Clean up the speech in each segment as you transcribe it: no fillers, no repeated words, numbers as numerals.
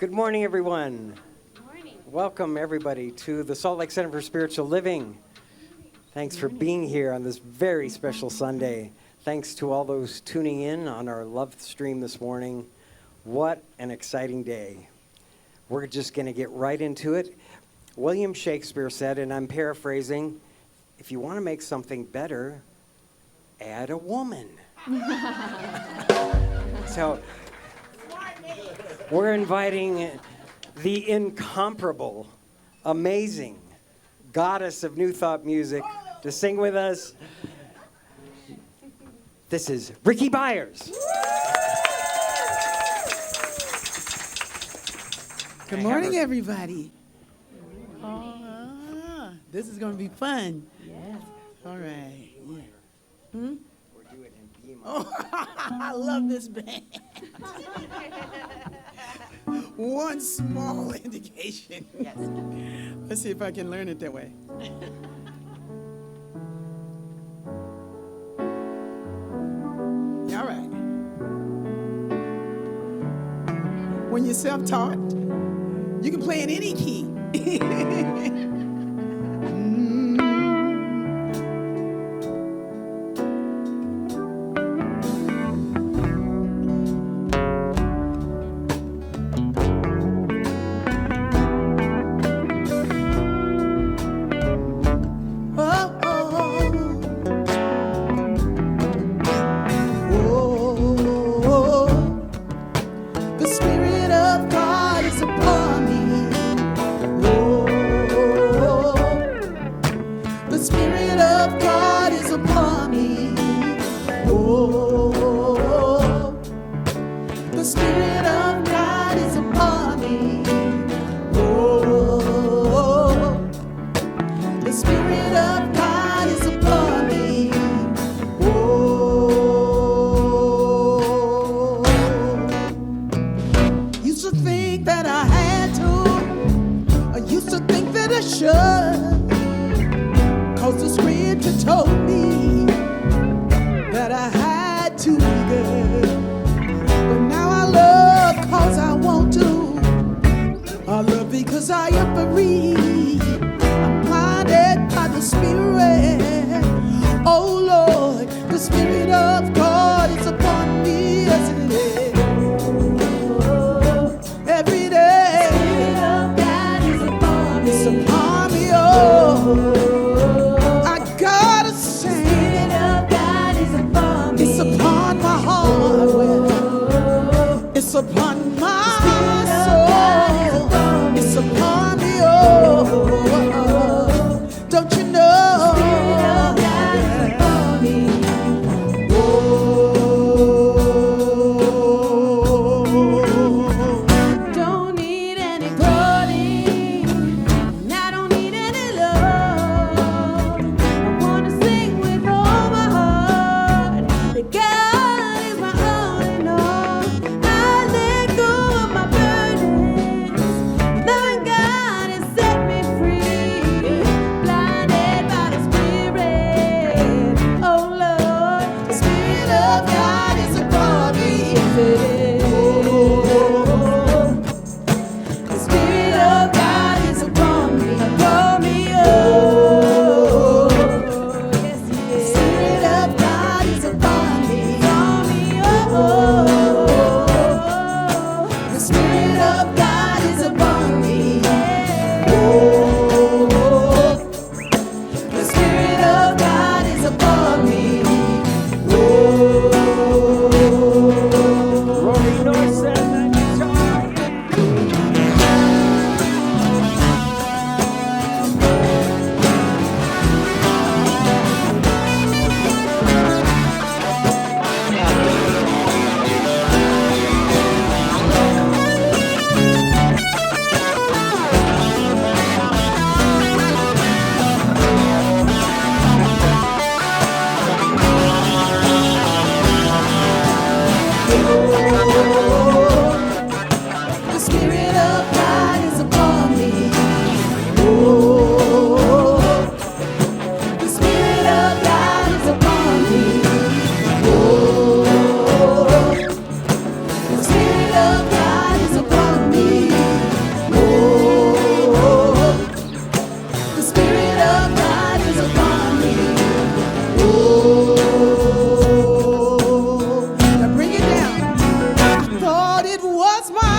Good morning, everyone. Good morning. Welcome, everybody, to the Salt Lake Center for Spiritual Living. Thanks for being here on this very special Sunday. Thanks to all those tuning in on our love stream this morning. What an exciting day. We're just going to get right into it. William Shakespeare said, and I'm paraphrasing, if you want to make something better, add a woman. So we're inviting the incomparable, amazing goddess of New Thought music to sing with us. This is Rickie Byars. Good morning, everybody. This is going to be fun. Yes. All right. Yeah. We're doing it in B minor. Oh, I love this band. One small indication. Yes. Let's see if I can learn it that way. All right. When you're self-taught, you can play in any key.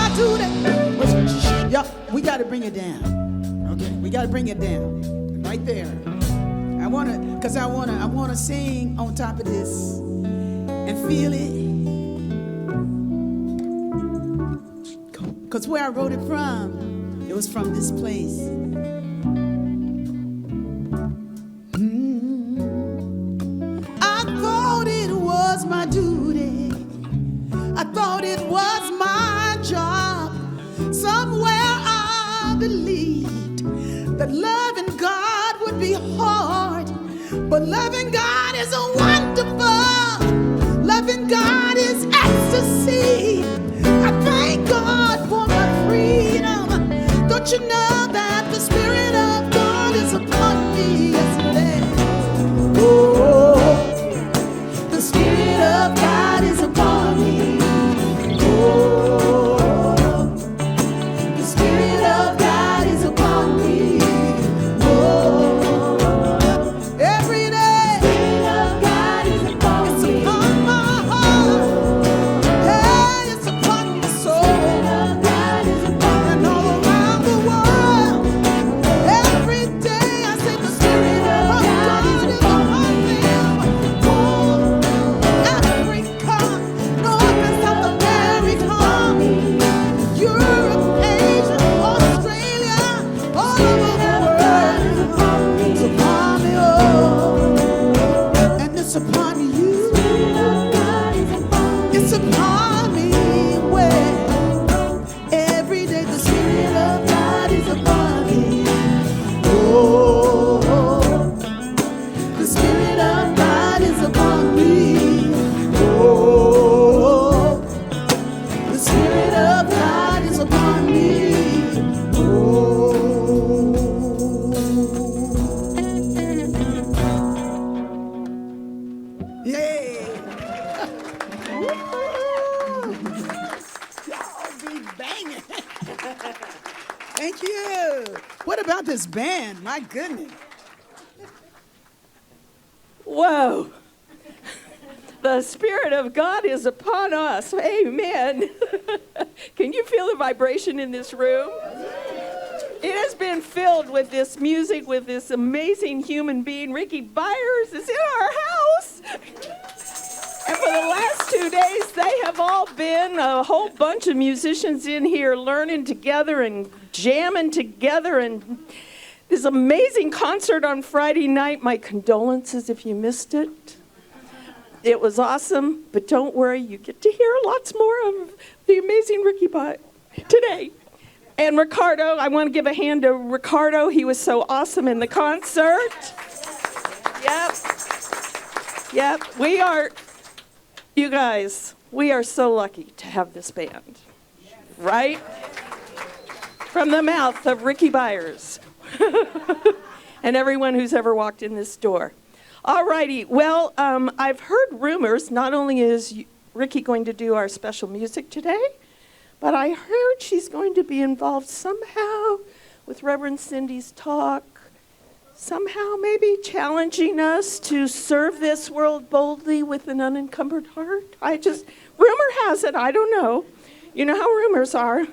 my duty. Yup, we got to bring it down. Okay, we got to bring it down. Right there. I wanna sing on top of this and feel it. Cause where I wrote it was from this place. I thought it was my duty. I thought it was my job. Somewhere I believed that loving God would be hard. But loving God is a wonderful. Loving God is ecstasy. I thank God for my freedom. Don't you know that the Spirit of God is upon me? Yes, it is. Oh, the Spirit of God is upon me. Oh, the Spirit of God is upon me. Oh, every day. The Spirit of God is upon me. It's upon my heart. Hey, it's upon my soul. The Spirit of God is upon me. And all around the world. Every day I say the Spirit of God is upon me. Oh, Africa, North and South America, Europe, Asia, Australia, all over the world. It's upon me, oh, and it's upon you. It's upon me. Where every day the Spirit of God is upon me. Oh, the Spirit of God is upon me. Oh, the Spirit of God is upon me. Oh. Yay. Woo. Y'all be banging. Thank you. What about this band? My goodness. Whoa. The Spirit of God is upon us. Amen. Can you feel the vibration in this room? It has been filled with this music, with this amazing human being. Rickie Byars is in our house. And for the last 2 days, they have all been a whole bunch of musicians in here learning together and jamming together. And this amazing concert on Friday night. My condolences if you missed it. It was awesome, but don't worry, you get to hear lots more of the amazing Rickie today. And Ricardo, I want to give a hand to Ricardo. He was so awesome in the concert. Yep. We are, you guys, we are so lucky to have this band, right? From the mouth of Rickie Byars and everyone who's ever walked in this door. All righty. Well, I've heard rumors, not only is Rickie going to do our special music today, but I heard she's going to be involved somehow with Reverend Cindy's talk, somehow maybe challenging us to serve this world boldly with an unencumbered heart. Rumor has it, I don't know. You know how rumors are.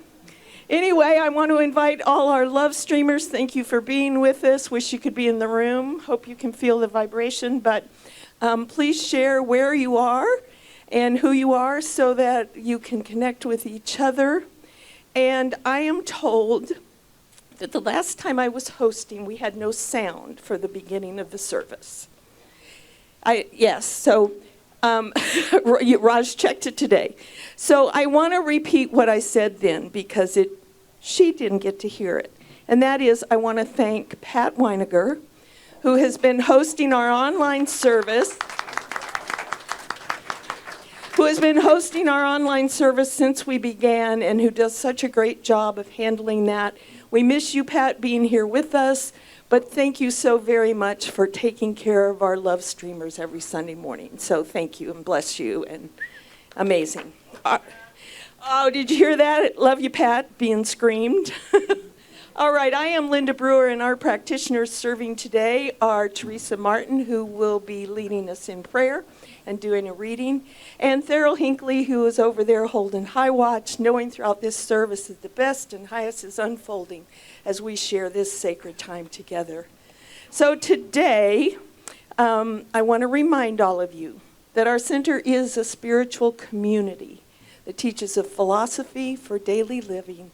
Anyway, I want to invite all our love streamers. Thank you for being with us. Wish you could be in the room. Hope you can feel the vibration. But please share where you are and who you are so that you can connect with each other. And I am told that the last time I was hosting, we had no sound for the beginning of the service. Raj checked it today. So I want to repeat what I said then because she didn't get to hear it. And that is, I want to thank Pat Weiniger, who has been hosting our online service, since we began and who does such a great job of handling that. We miss you, Pat, being here with us. But thank you so very much for taking care of our love streamers every Sunday morning. So thank you and bless you and amazing. Oh, did you hear that? Love you, Pat, being screamed. All right, I am Linda Brewer, and our practitioners serving today are Teresa Martin, who will be leading us in prayer, and doing a reading. And Thurl Hinckley, who is over there holding high watch, knowing throughout this service that the best and highest is unfolding as we share this sacred time together. So today, I want to remind all of you that our center is a spiritual community that teaches a philosophy for daily living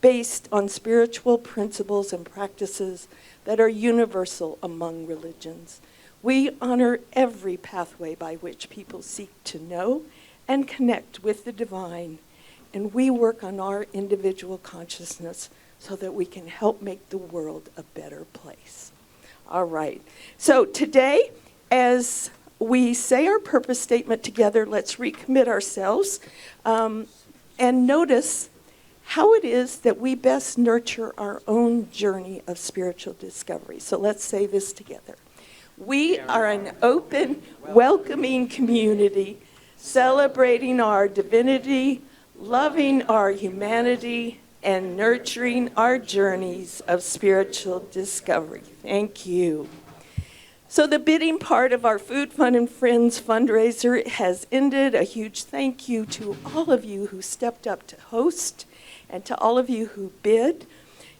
based on spiritual principles and practices that are universal among religions. We honor every pathway by which people seek to know and connect with the divine, and we work on our individual consciousness so that we can help make the world a better place. All right. So today, as we say our purpose statement together, let's recommit ourselves and notice how it is that we best nurture our own journey of spiritual discovery. So let's say this together. We are an open, welcoming community, celebrating our divinity, loving our humanity, and nurturing our journeys of spiritual discovery. Thank you. So the bidding part of our Food, Fun, and Friends fundraiser has ended. A huge thank you to all of you who stepped up to host and to all of you who bid.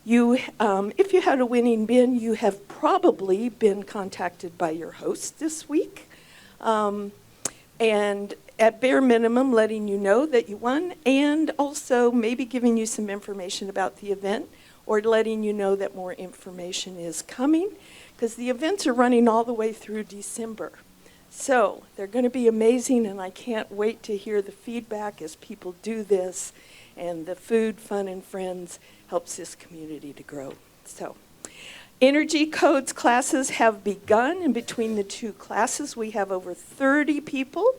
You, if you had a winning bid, you have probably been contacted by your host this week. And at bare minimum, letting you know that you won, and also maybe giving you some information about the event, or letting you know that more information is coming, because the events are running all the way through December. So they're going to be amazing, and I can't wait to hear the feedback as people do this, and the Food, Fun, and Friends helps this community to grow. So Energy Codes classes have begun, and between the two classes, we have over 30 people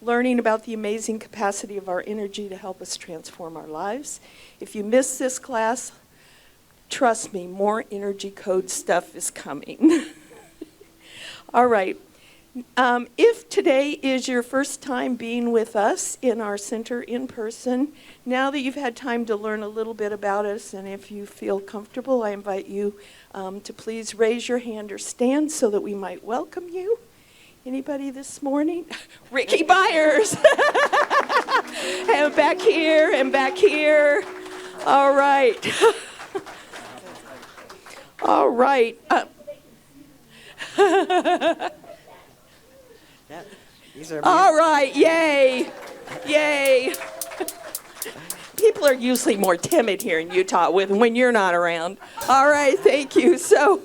learning about the amazing capacity of our energy to help us transform our lives. If you missed this class, trust me, more Energy Code stuff is coming. All right. If today is your first time being with us in our center in person, now that you've had time to learn a little bit about us, and if you feel comfortable, I invite you to please raise your hand or stand so that we might welcome you. Anybody this morning? Rickie Byars. And back here, and back here. All right. All right. All right, yay, yay. People are usually more timid here in Utah when you're not around. All right, thank you. So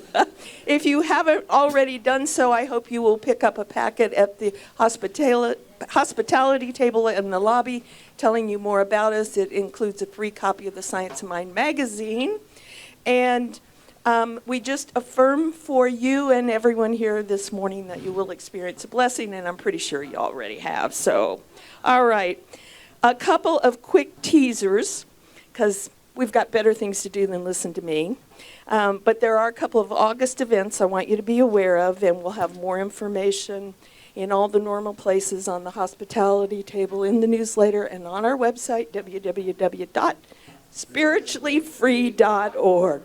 if you haven't already done so, I hope you will pick up a packet at the hospitality table in the lobby telling you more about us. It includes a free copy of the Science of Mind magazine. And we just affirm for you and everyone here this morning that you will experience a blessing, and I'm pretty sure you already have. So, all right. A couple of quick teasers, because we've got better things to do than listen to me. But there are a couple of August events I want you to be aware of, and we'll have more information in all the normal places on the hospitality table, in the newsletter, and on our website, www.spirituallyfree.org.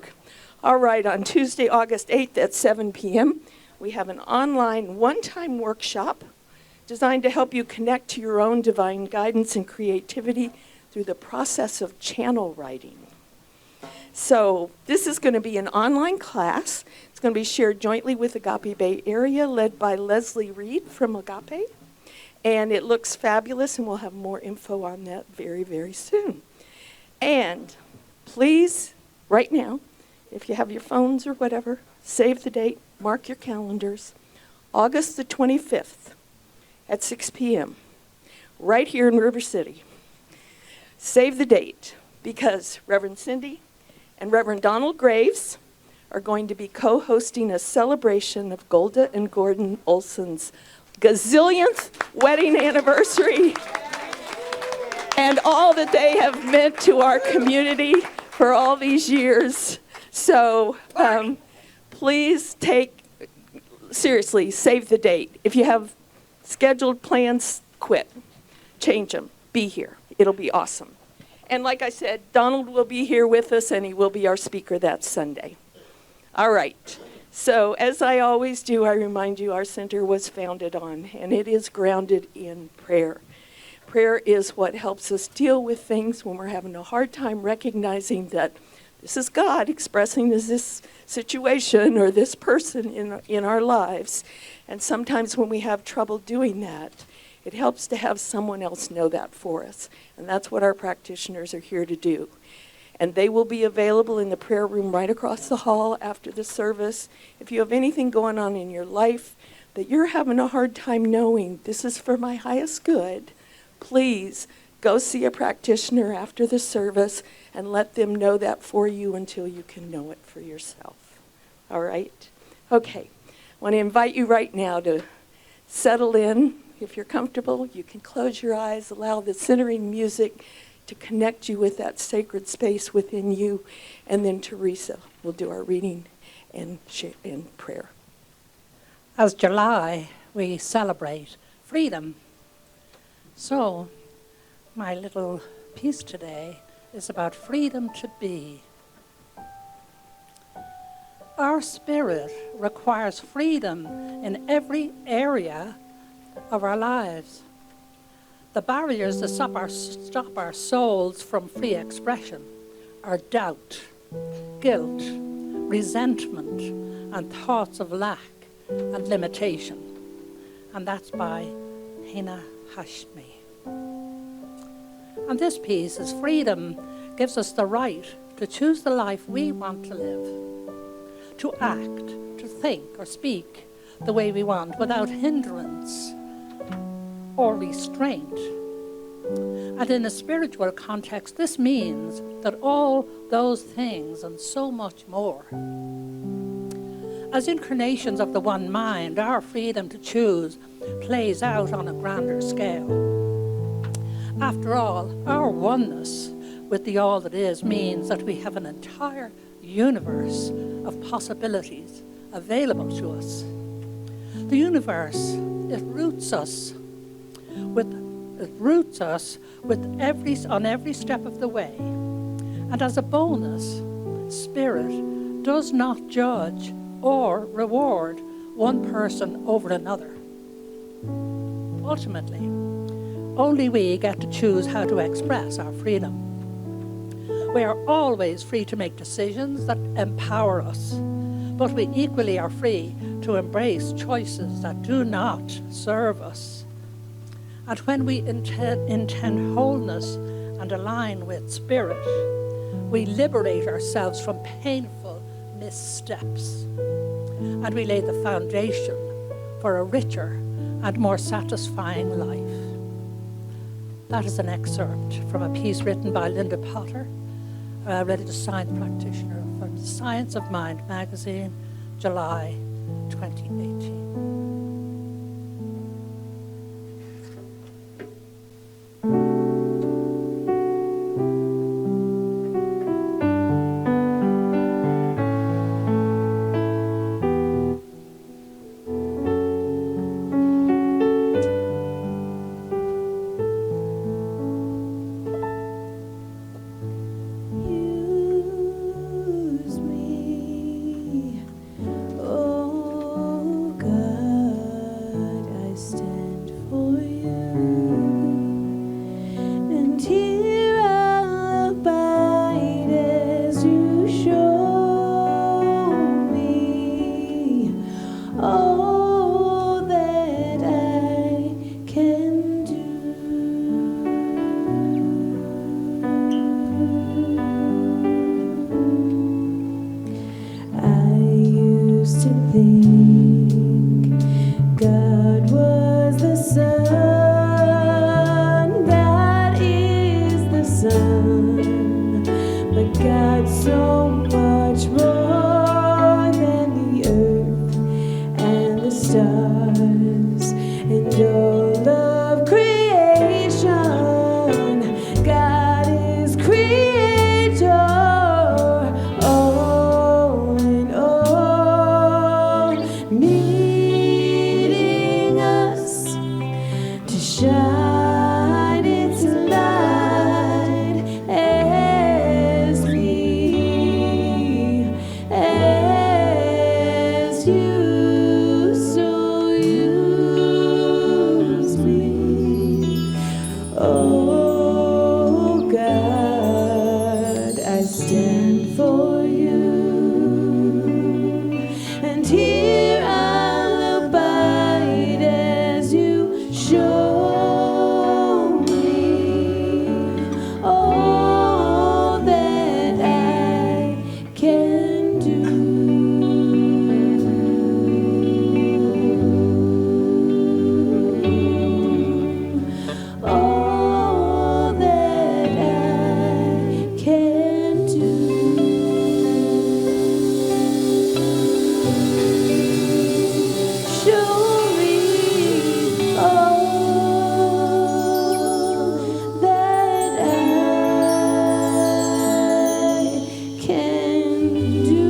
All right, on Tuesday, August 8th at 7 p.m., we have an online one-time workshop designed to help you connect to your own divine guidance and creativity through the process of channel writing. So this is going to be an online class. It's going to be shared jointly with Agape Bay Area, led by Leslie Reed from Agape. And it looks fabulous, and we'll have more info on that very, very soon. And please, right now, if you have your phones or whatever, save the date, mark your calendars. August the 25th at 6 p.m., right here in River City. Save the date, because Reverend Cindy and Reverend Donald Graves are going to be co-hosting a celebration of Golda and Gordon Olson's gazillionth wedding anniversary and all that they have meant to our community for all these years. So please seriously, save the date. If you have scheduled plans, quit. Change them. Be here. It'll be awesome. And like I said, Donald will be here with us, and he will be our speaker that Sunday. All right. So, as I always do, I remind you our center was founded on, and it is grounded in prayer. Prayer is what helps us deal with things when we're having a hard time recognizing that this is God expressing this situation or this person in our lives. And sometimes when we have trouble doing that, it helps to have someone else know that for us. And that's what our practitioners are here to do. And they will be available in the prayer room right across the hall after the service. If you have anything going on in your life that you're having a hard time knowing, this is for my highest good, please go see a practitioner after the service and let them know that for you until you can know it for yourself. All right? Okay. I want to invite you right now to settle in. If you're comfortable, you can close your eyes, allow the centering music to connect you with that sacred space within you. And then Teresa will do our reading and prayer. As July, we celebrate freedom. So, my little piece today is about freedom to be. Our spirit requires freedom in every area of our lives. The barriers that stop our souls from free expression are doubt, guilt, resentment, and thoughts of lack and limitation. And that's by Hina Hashmi. And this piece is freedom gives us the right to choose the life we want to live, to act, to think or speak the way we want without hindrance or restraint. And in a spiritual context, this means that all those things and so much more. As incarnations of the one mind, our freedom to choose plays out on a grander scale. After all, our oneness with the all that is means that we have an entire universe of possibilities available to us. The universe, it roots us on every step of the way. And as a bonus, Spirit does not judge or reward one person over another. Ultimately, only we get to choose how to express our freedom. We are always free to make decisions that empower us, but we equally are free to embrace choices that do not serve us. And when we intend wholeness and align with Spirit, we liberate ourselves from painful missteps, and we lay the foundation for a richer and more satisfying life. That is an excerpt from a piece written by Linda Potter, Registered Science Practitioner, from the Science of Mind magazine, July 2018. Use me, oh God, I stand for you, and here I'll abide as you show me all that I can do. I used to think God was the sun, God is the sun, but God's so much more than the earth and the stars and all of creation. God is creator, all in all, needing us to shine its light as we stand for you, and here I'll abide as you show me all that I can do. All that I can do. Show me all that I can do.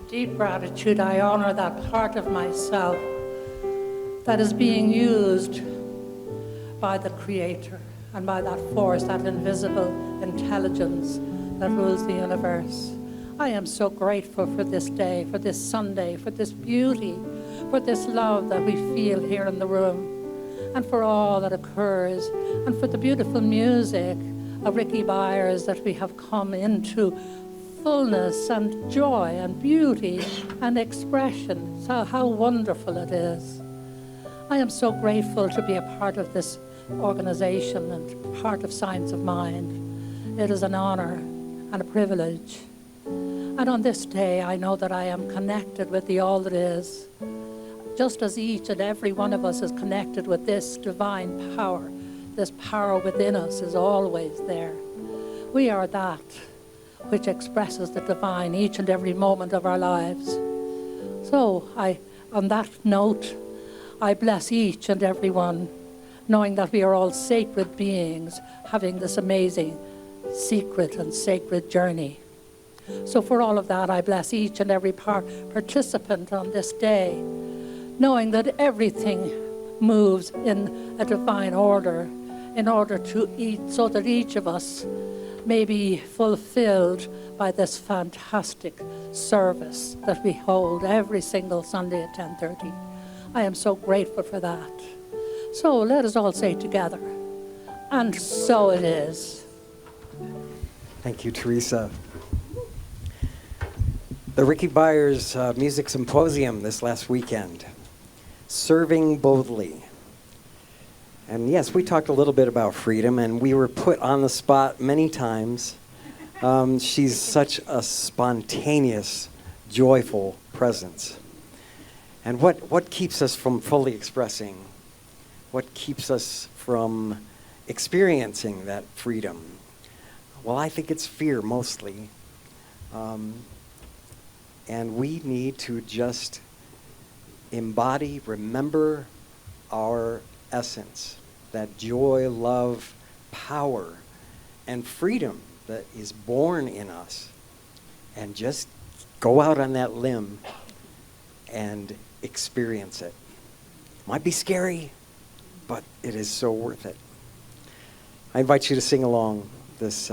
Deep gratitude, I honor that part of myself that is being used by the Creator and by that force, that invisible intelligence that rules the universe. I am so grateful for this day, for this Sunday, for this beauty, for this love that we feel here in the room, and for all that occurs, and for the beautiful music of Rickie Byars that we have come into fullness and joy and beauty and expression. So how wonderful it is. I am so grateful to be a part of this organization and part of Science of Mind. It is an honor and a privilege. And on this day, I know that I am connected with the all that is, just as each and every one of us is connected with this divine power. This power within us is always there. We are that which expresses the divine each and every moment of our lives. So on that note, I bless each and every one, knowing that we are all sacred beings having this amazing, secret and sacred journey. So for all of that, I bless each and every participant on this day, knowing that everything moves in a divine order in order to eat, so that each of us may be fulfilled by this fantastic service that we hold every single Sunday at 10:30. I am so grateful for that. So let us all say together, and so it is. Thank you, Teresa. The Rickie Byars Music Symposium this last weekend, Serving Boldly. And yes, we talked a little bit about freedom, and we were put on the spot many times. She's such a spontaneous, joyful presence. And what keeps us from fully expressing? What keeps us from experiencing that freedom? Well, I think it's fear mostly. And we need to just embody, remember our essence, that joy, love, power, and freedom that is born in us, and just go out on that limb and experience it. Might be scary, but it is so worth it. I invite you to sing along. This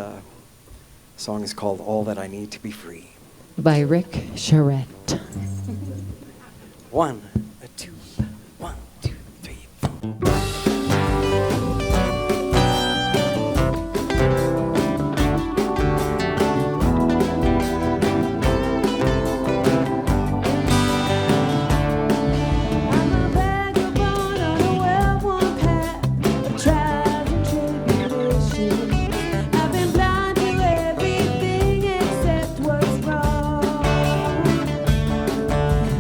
song is called All That I Need to Be Free. By Rick Charette. 1, 2, 1, 2, 3, 4.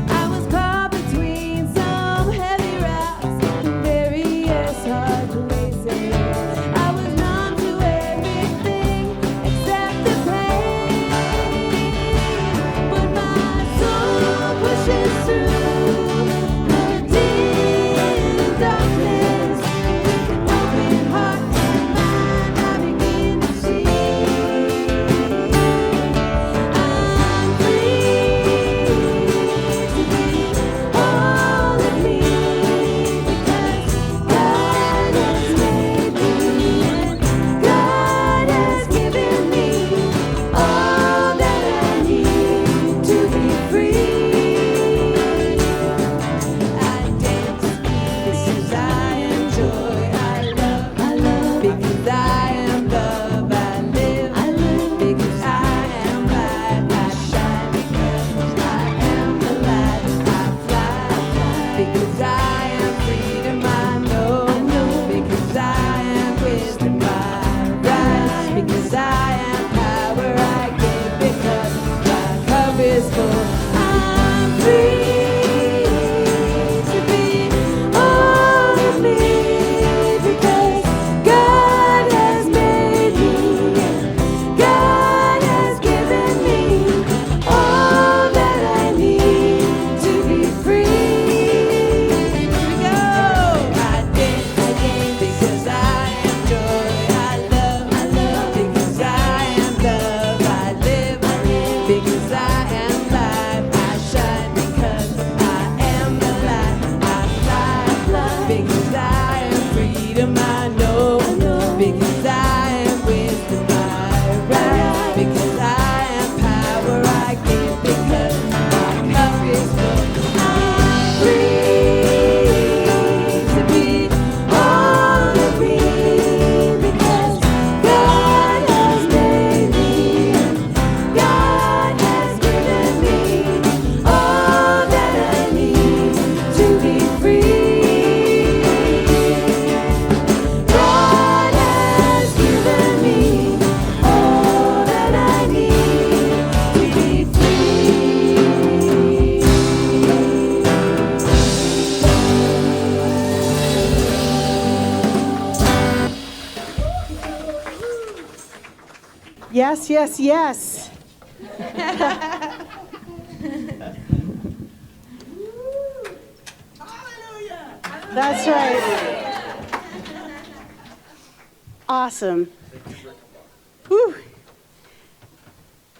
I was caught between some Yes, yes, yes. That's right. Awesome. Whew.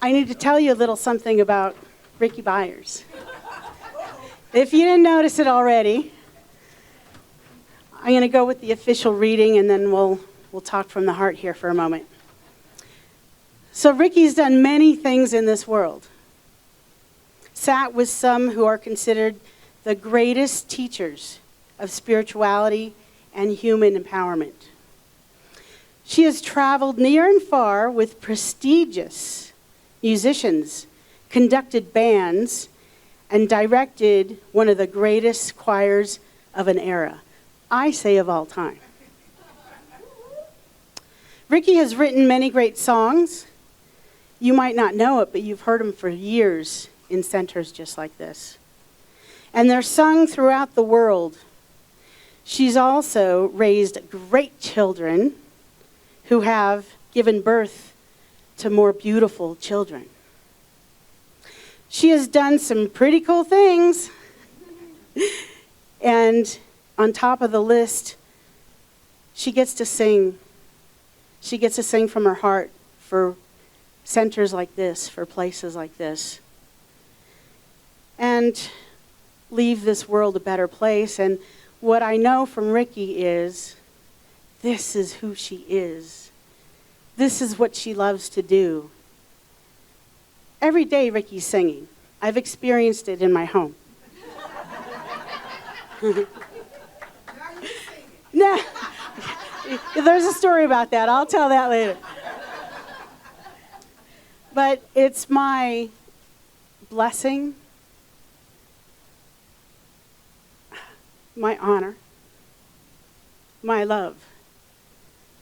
I need to tell you a little something about Rickie Byars. If you didn't notice it already, I'm going to go with the official reading, and then we'll talk from the heart here for a moment. So Rickie's done many things in this world. Sat with some who are considered the greatest teachers of spirituality and human empowerment. She has traveled near and far with prestigious musicians, conducted bands, and directed one of the greatest choirs of an era. I say of all time. Rickie has written many great songs. You might not know it, but you've heard them for years in centers just like this. And they're sung throughout the world. She's also raised great children who have given birth to more beautiful children. She has done some pretty cool things. And on top of the list, she gets to sing. She gets to sing from her heart for centers like this, for places like this, and leave this world a better place. And what I know from Rickie is this is who she is. This is what she loves to do. Every day Rickie's singing. I've experienced it in my home. No, there's a story about that. I'll tell that later. But it's my blessing, my honor, my love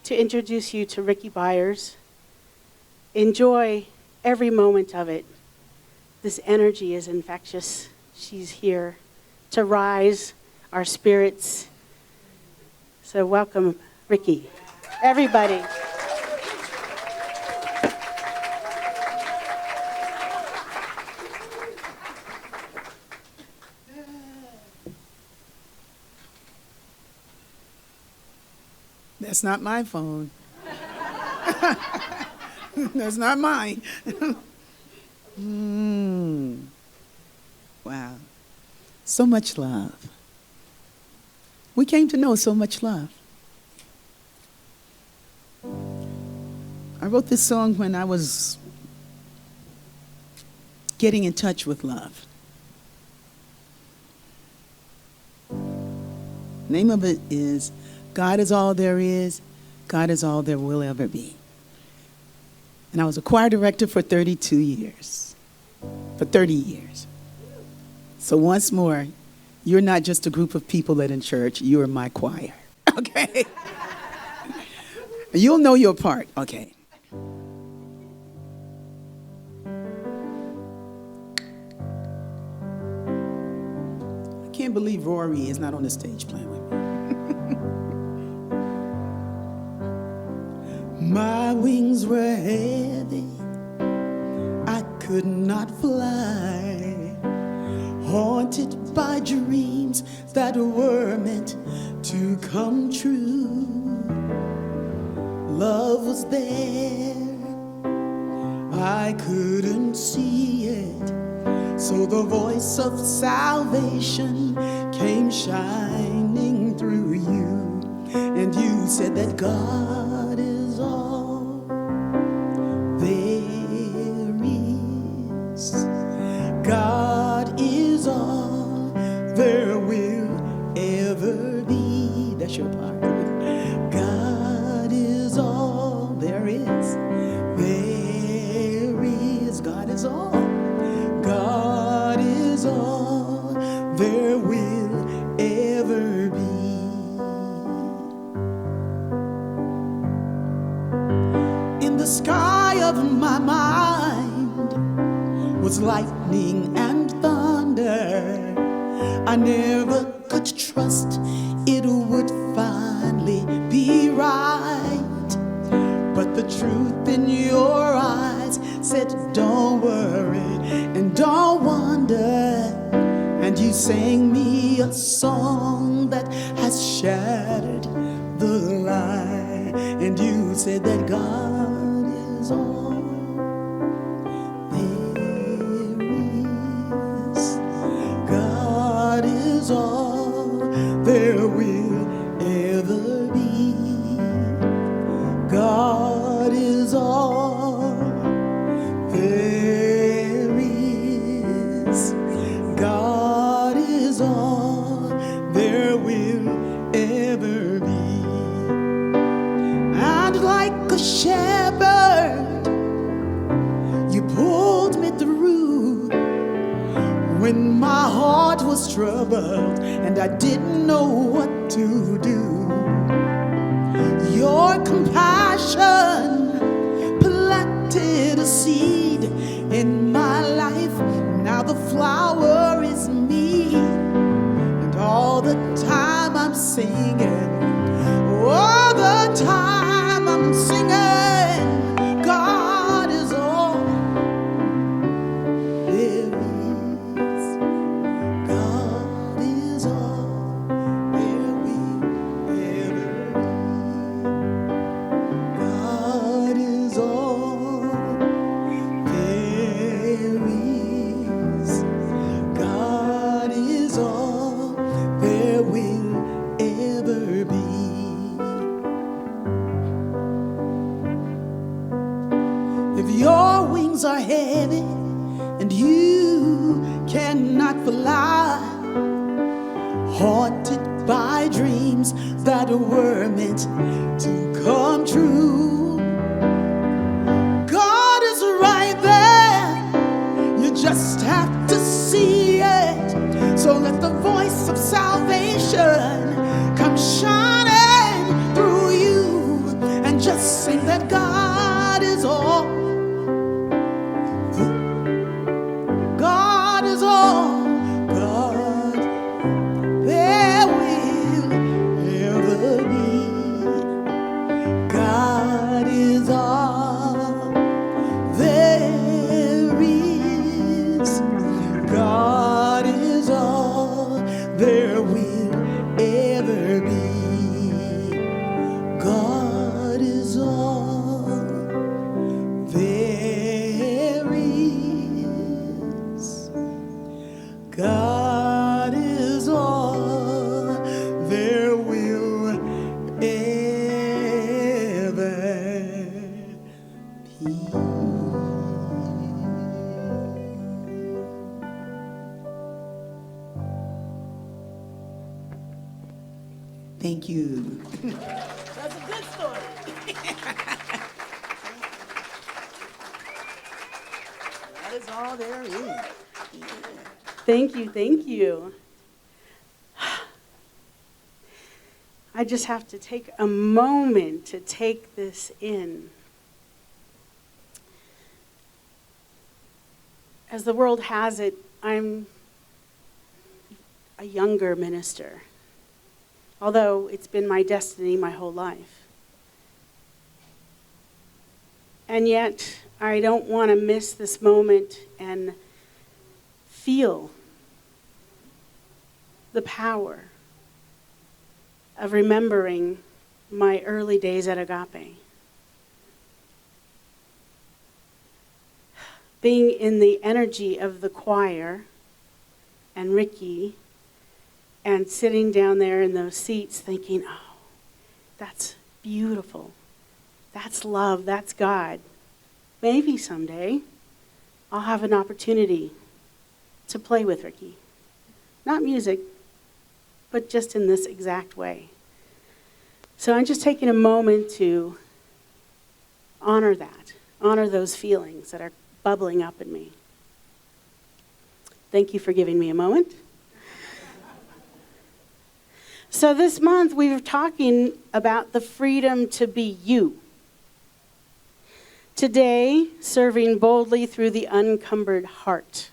to introduce you to Rickie Byars. Enjoy every moment of it. This energy is infectious. She's here to rise our spirits. So welcome, Rickie. Everybody. That's not my phone. That's not mine. Wow. So much love. We came to know so much love. I wrote this song when I was getting in touch with love. Name of it is God is all there is, God is all there will ever be. And I was a choir director for 32 years, for 30 years. So once more, you're not just a group of people that in church, you are my choir, okay? You'll know your part, okay? I can't believe Rory is not on the stage playing with me. My wings were heavy, I could not fly, haunted by dreams that were meant to come true. Love was there, I couldn't see it, so the voice of salvation came shining through you, and you said that God is all there is. God is all there will ever be. That's your part. God is all there is. There is. God is all. God is all there will ever be. In the sky of my mind was lightning and thunder. I never could trust it would finally be right. But the the truth in your eyes said, don't worry and don't wonder. And you sang me a song that has shattered the lie. And you said that God is all there is. God is all there will ever be. God is all there is. God is all there will ever be. And like a shepherd, you pulled me through when my heart was troubled and I didn't know what to do. Your compassion planted a seed in my life. Now the flower is me, and all the time I'm singing, all the time I'm singing, God is all there is. God is all there will ever be. God is all there is. God is all there will ever be. If your wings are heavy and you cannot fly, haunted by dreams that were meant to come true, God is right there. You just have to see it. So let the voice of salvation come shining through you, and just sing that God is all. God is all. God there will ever be. God is all there is. God is all there will ever be. God is all there is. God is all there will ever be. Thank you. That's a good story. That is all there is. Yeah. Thank you, thank you. I just have to take a moment to take this in. As the world has it, I'm a younger minister, although it's been my destiny my whole life. And yet, I don't want to miss this moment and feel the power of remembering my early days at Agape. Being in the energy of the choir and Rickie and sitting down there in those seats thinking, oh, that's beautiful. That's love. That's God. Maybe someday I'll have an opportunity to play with Rickie. Not music, but just in this exact way. So I'm just taking a moment to honor that, honor those feelings that are bubbling up in me. Thank you for giving me a moment. So this month we were talking about the freedom to be you. Today, serving boldly through the unencumbered heart.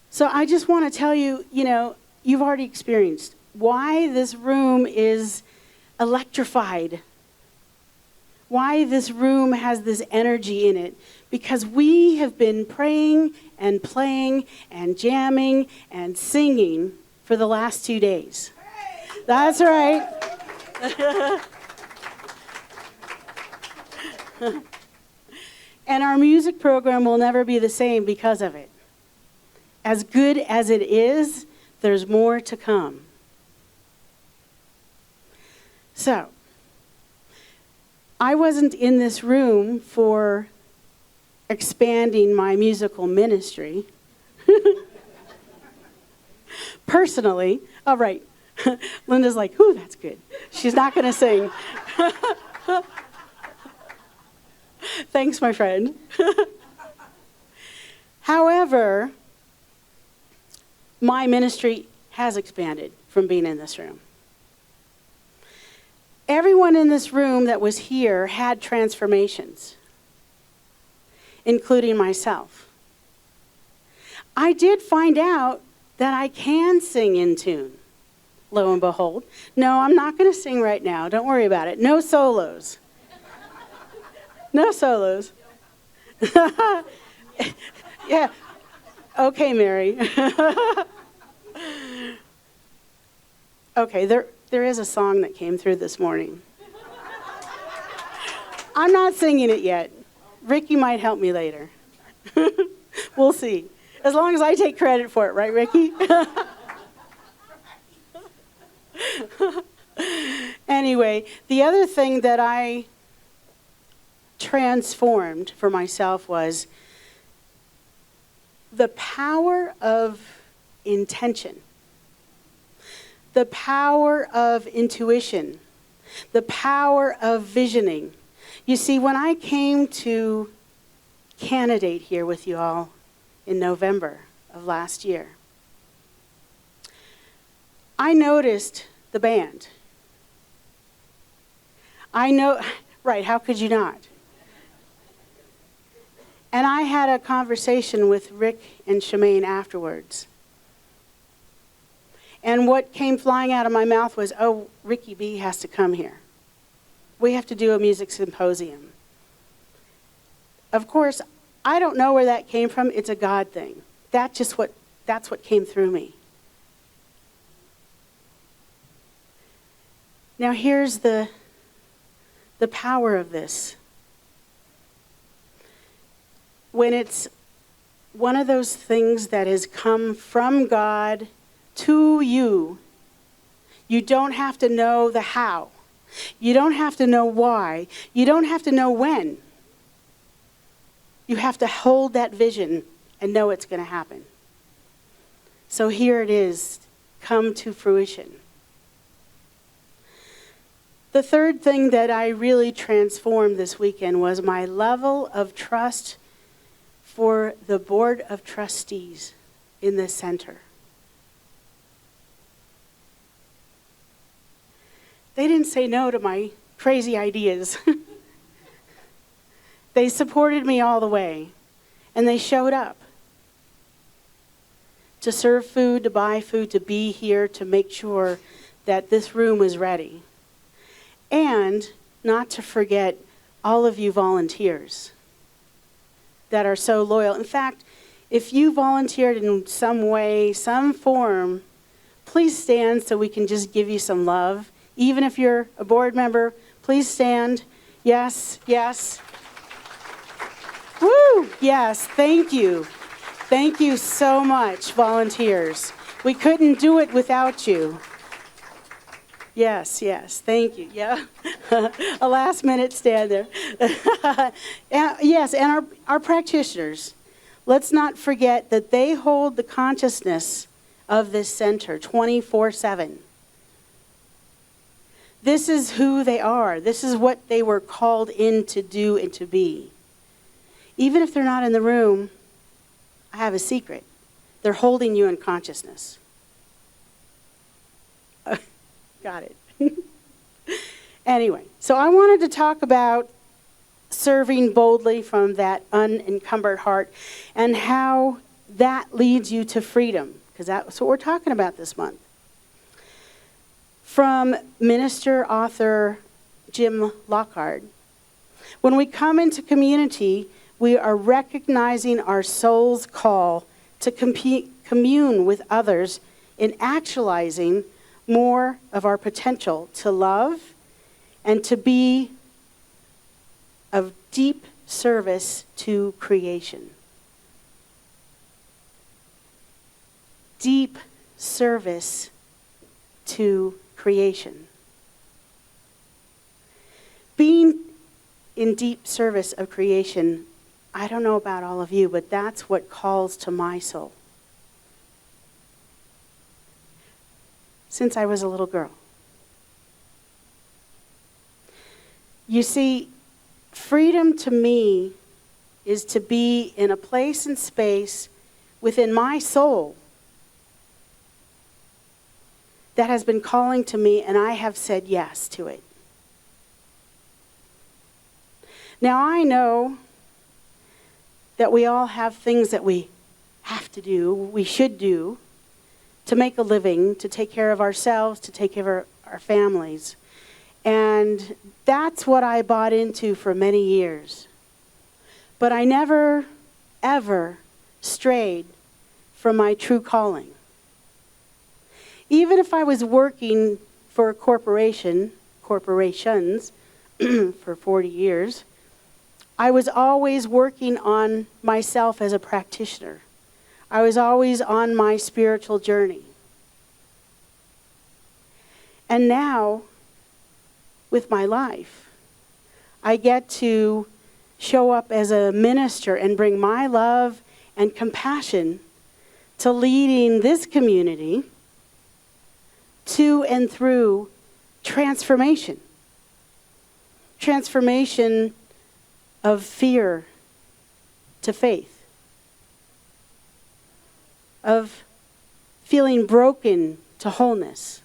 So I just want to tell you, you've already experienced why this room is electrified. why this room has this energy in it. Because we have been praying and playing and jamming and singing for the last 2 days. That's right. And our music program will never be the same because of it. As good as it is, there's more to come. So, I wasn't in this room for expanding my musical ministry. Personally, all right. Linda's like, "Ooh, that's good." She's not going to sing. Thanks, my friend. However, my ministry has expanded from being in this room. Everyone in this room that was here had transformations, including myself. I did find out that I can sing in tune, lo and behold. No, I'm not going to sing right now. Don't worry about it. No solos. No solos. Yeah. Okay, Mary. Okay, there is a song that came through this morning. I'm not singing it yet. Rickie might help me later. We'll see. As long as I take credit for it, right, Rickie? Anyway, the other thing that I transformed for myself was the power of intention, the power of intuition, the power of visioning. You see, when I came to candidate here with you all in November of last year, I noticed the band. I know, right, how could you not? And I had a conversation with Rick and Shemaine afterwards. And what came flying out of my mouth was, "Oh, Rickie B has to come here. We have to do a music symposium." Of course, I don't know where that came from. It's a God thing. That's what came through me. Now here's the power of this. When it's one of those things that has come from God to you, you don't have to know the how. You don't have to know why. You don't have to know when. You have to hold that vision and know it's going to happen. So here it is, come to fruition. The third thing that I really transformed this weekend was my level of trust for the Board of Trustees in this center. They didn't say no to my crazy ideas. They supported me all the way, and they showed up to serve food, to buy food, to be here, to make sure that this room was ready. And not to forget all of you volunteers that are so loyal. In fact, if you volunteered in some way, some form, please stand so we can just give you some love. Even if you're a board member, please stand. Yes, yes. Woo! Yes, thank you. Thank you so much, volunteers. We couldn't do it without you. Yes, yes, thank you. Yeah, a last minute stand there. Yes, and our practitioners. Let's not forget that they hold the consciousness of this center 24/7. This is who they are. This is what they were called in to do and to be. Even if they're not in the room, I have a secret. They're holding you in consciousness. Got it. Anyway, so I wanted to talk about serving boldly from that unencumbered heart and how that leads you to freedom, because that's what we're talking about this month. From minister, author Jim Lockhart, When we come into community, we are recognizing our soul's call to commune with others in actualizing more of our potential to love and to be of deep service to creation. Deep service to creation. Being in deep service of creation, I don't know about all of you, but that's what calls to my soul. Since I was a little girl. You see, freedom to me is to be in a place and space within my soul that has been calling to me, and I have said yes to it. Now, I know that we all have things that we have to do, we should do, to make a living, to take care of ourselves, to take care of our families. And that's what I bought into for many years. But I never, ever strayed from my true calling. Even if I was working for a corporations, for 40 years, I was always working on myself as a practitioner. I was always on my spiritual journey. And now, with my life, I get to show up as a minister and bring my love and compassion to leading this community to and through transformation. Transformation of fear to faith. Of feeling broken to wholeness.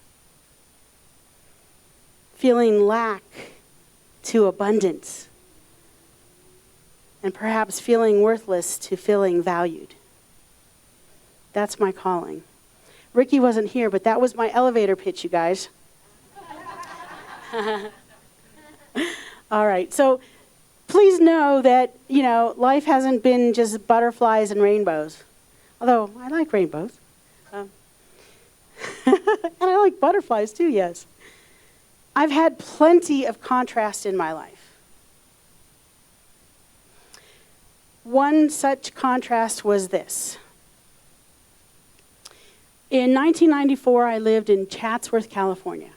Feeling lack to abundance. And perhaps feeling worthless to feeling valued. That's my calling. Rickie wasn't here, but that was my elevator pitch, you guys. All right, so please know that, life hasn't been just butterflies and rainbows. Although, I like rainbows. And I like butterflies too, yes. I've had plenty of contrast in my life. One such contrast was this. In 1994, I lived in Chatsworth, California.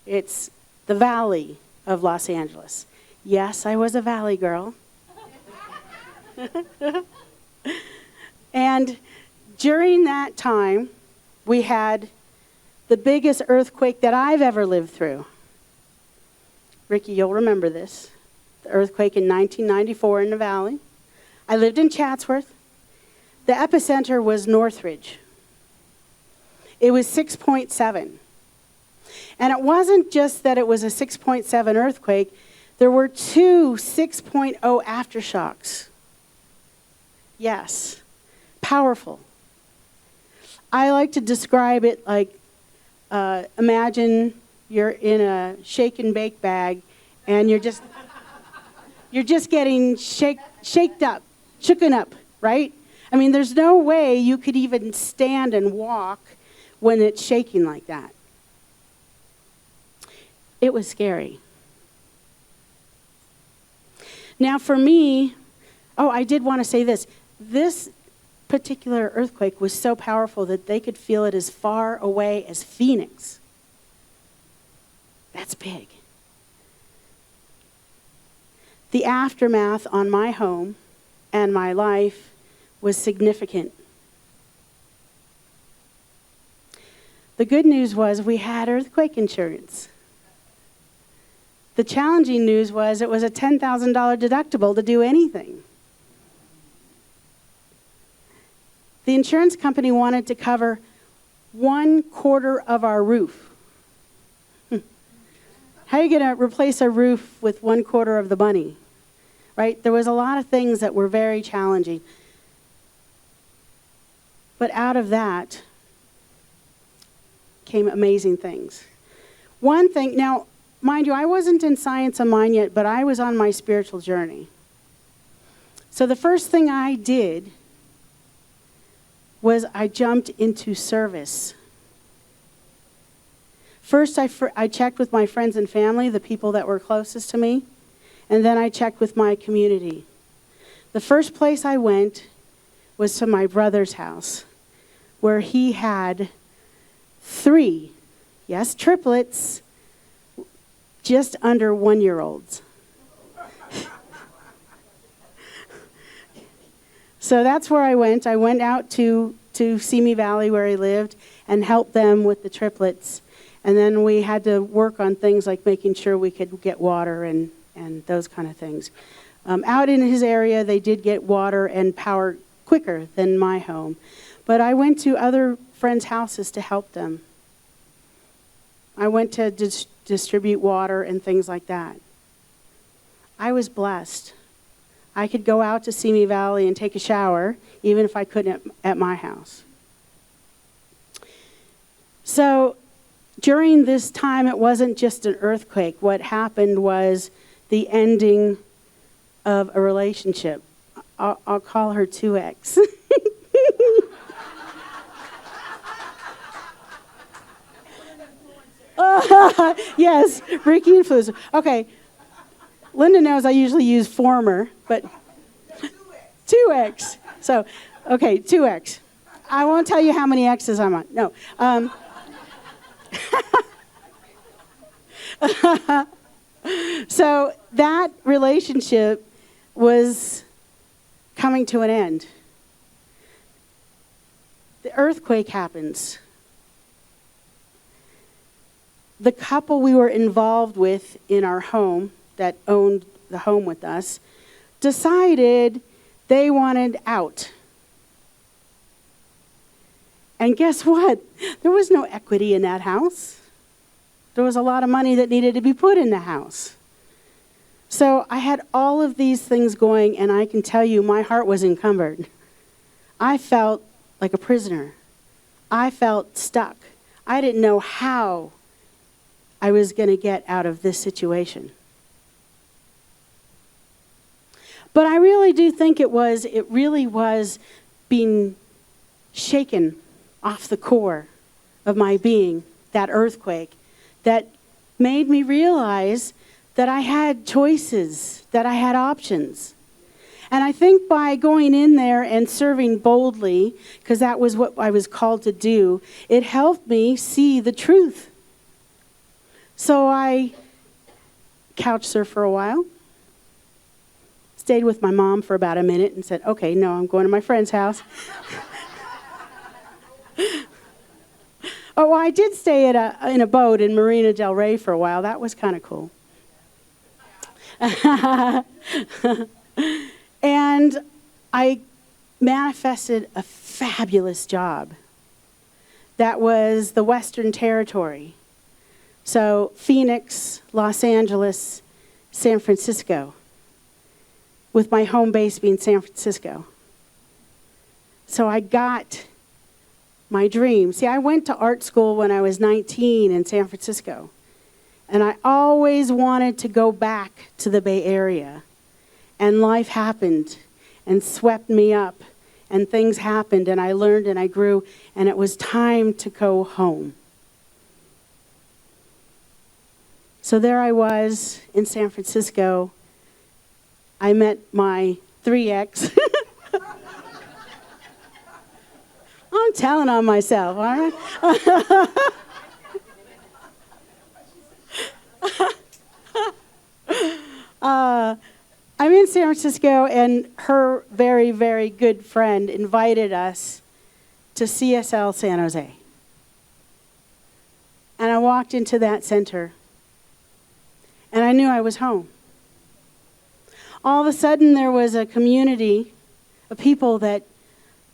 It's the valley of Los Angeles. Yes, I was a valley girl. And during that time, we had the biggest earthquake that I've ever lived through. Rickie, you'll remember this. The earthquake in 1994 in the valley. I lived in Chatsworth. The epicenter was Northridge. It was 6.7. And it wasn't just that it was a 6.7 earthquake. There were 2 6.0 aftershocks. Yes, powerful. I like to describe it like, imagine you're in a shake and bake bag, and you're just getting shooken up, right? I mean, there's no way you could even stand and walk when it's shaking like that. It was scary. Now for me, I did want to say this. This particular earthquake was so powerful that they could feel it as far away as Phoenix. That's big. The aftermath on my home and my life was significant. The good news was we had earthquake insurance. The challenging news was it was a $10,000 deductible to do anything. The insurance company wanted to cover 1/4 of our roof. How are you going to replace a roof with 1/4 of the money? Right? There was a lot of things that were very challenging. But out of that came amazing things. One thing, now, mind you, I wasn't in Science of Mind yet, but I was on my spiritual journey. So the first thing I did was I jumped into service. First, I checked with my friends and family, the people that were closest to me, and then I checked with my community. The first place I went was to my brother's house, where he had 3, yes, triplets, just under 1-year-olds. So that's where I went. I went out to Simi Valley, where he lived, and helped them with the triplets. And then we had to work on things like making sure we could get water and those kind of things. Out in his area, they did get water and power quicker than my home. But I went to other friends' houses to help them. I went to distribute water and things like that. I was blessed. I could go out to Simi Valley and take a shower, even if I couldn't at my house. So during this time, it wasn't just an earthquake. What happened was the ending of a relationship. I'll call her 2X. Yes, Rickie influencer. Okay, Linda knows I usually use former, but 2X. So, okay, 2X. I won't tell you how many X's I'm on. No. So that relationship was coming to an end. The earthquake happens. The couple we were involved with in our home, that owned the home with us, decided they wanted out. And guess what? There was no equity in that house. There was a lot of money that needed to be put in the house. So I had all of these things going, and I can tell you my heart was encumbered. I felt like a prisoner. I felt stuck. I didn't know how I was going to get out of this situation. But I really do think it really was being shaken off the core of my being, that earthquake, that made me realize that I had choices, that I had options. And I think by going in there and serving boldly, because that was what I was called to do, it helped me see the truth. So I couch surfed for a while, stayed with my mom for about a minute and said, okay, no, I'm going to my friend's house. Oh, well, I did stay in a boat in Marina del Rey for a while. That was kind of cool. And I manifested a fabulous job. That was the Western Territory. So Phoenix, Los Angeles, San Francisco, with my home base being San Francisco. So I got my dream. See, I went to art school when I was 19 in San Francisco. And I always wanted to go back to the Bay Area. And life happened and swept me up. And things happened and I learned and I grew. And it was time to go home. So there I was in San Francisco. I met my 3X. I'm telling on myself, all right? I'm in San Francisco, and her very, very good friend invited us to CSL San Jose. And I walked into that center, and I knew I was home. All of a sudden, there was a community of people that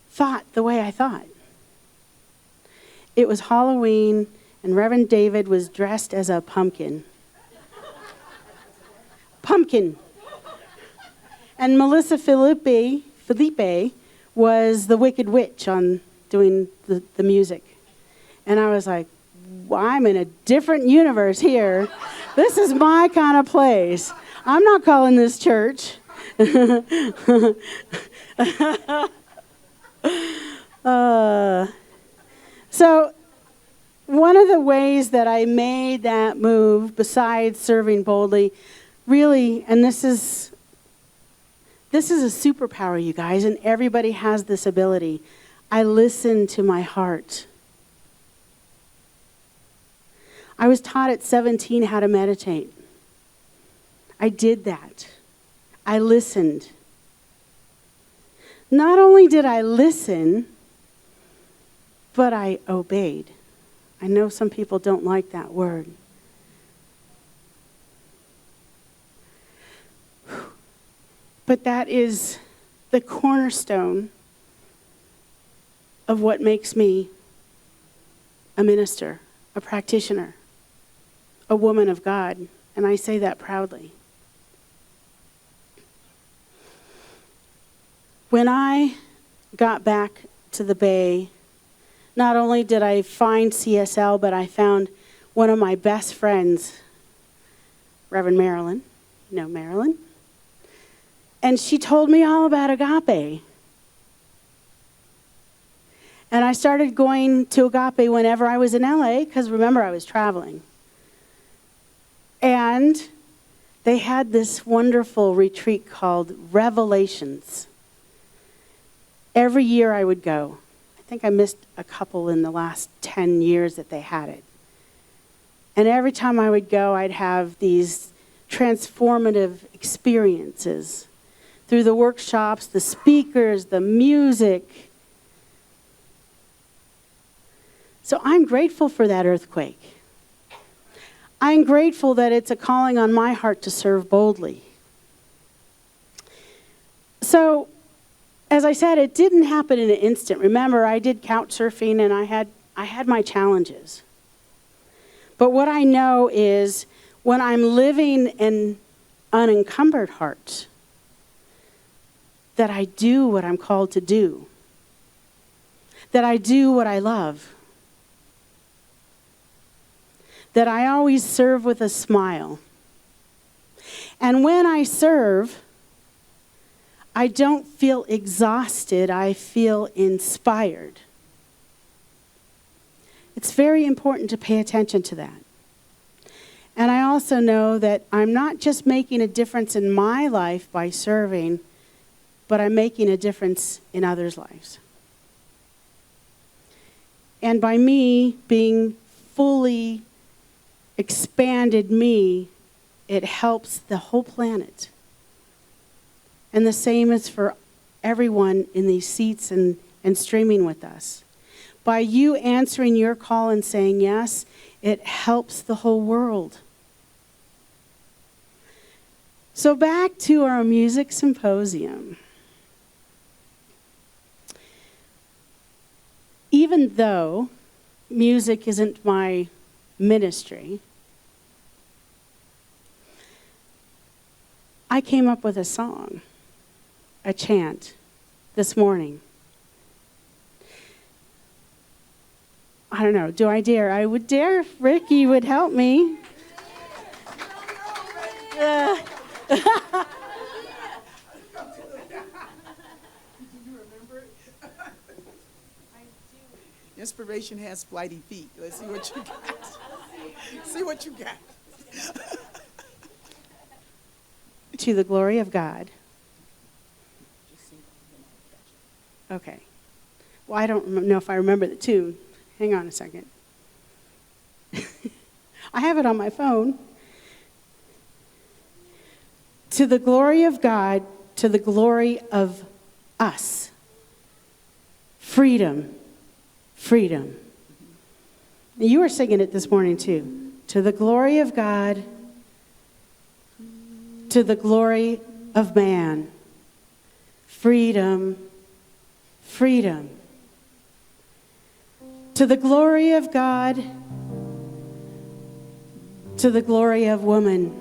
thought the way I thought. It was Halloween, and Reverend David was dressed as a pumpkin. Pumpkin. And Melissa Felipe was the Wicked Witch on doing the music. And I was like, well, I'm in a different universe here. This is my kind of place. I'm not calling this church. So one of the ways that I made that move, besides serving boldly, really, and this is a superpower, you guys, and everybody has this ability. I listened to my heart. I was taught at 17 how to meditate. I did that. I listened. Not only did I listen, but I obeyed. I know some people don't like that word. But that is the cornerstone of what makes me a minister, a practitioner, a woman of God, and I say that proudly. When I got back to the Bay, not only did I find CSL, but I found one of my best friends, Reverend Marilyn. You know Marilyn? And she told me all about agape. And I started going to agape whenever I was in LA, because remember, I was traveling. And they had this wonderful retreat called Revelations. Every year I would go. I think I missed a couple in the last 10 years that they had it. And every time I would go, I'd have these transformative experiences through the workshops, the speakers, the music. So I'm grateful for that earthquake. I'm grateful that it's a calling on my heart to serve boldly. So, as I said, it didn't happen in an instant. Remember, I did couch surfing and I had my challenges. But what I know is when I'm living an unencumbered heart, that I do what I'm called to do. That I do what I love. That I always serve with a smile. And when I serve, I don't feel exhausted, I feel inspired. It's very important to pay attention to that. And I also know that I'm not just making a difference in my life by serving, but I'm making a difference in others' lives. And by me being fully expanded me, it helps the whole planet. And the same is for everyone in these seats and streaming with us. By you answering your call and saying yes, it helps the whole world. So back to our music symposium. Even though music isn't my ministry, I came up with a song, a chant, this morning. I don't know, do I dare? I would dare if Rickie would help me. Inspiration has flighty feet. Let's see what you got. See what you got. To the glory of God. Okay. Well, I don't know if I remember the tune. Hang on a second. I have it on my phone. To the glory of God, to the glory of us. Freedom. Freedom. You were singing it this morning too. To the glory of God, to the glory of man. Freedom. Freedom. To the glory of God, to the glory of woman.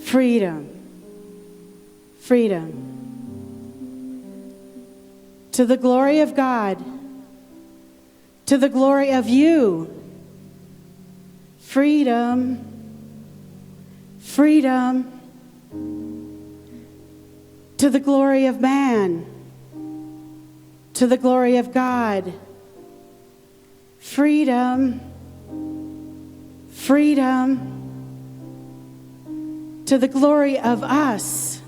Freedom. Freedom. To the glory of God, to the glory of you. freedom, freedom to the glory of man, to the glory of God. Freedom, freedom to the glory of us,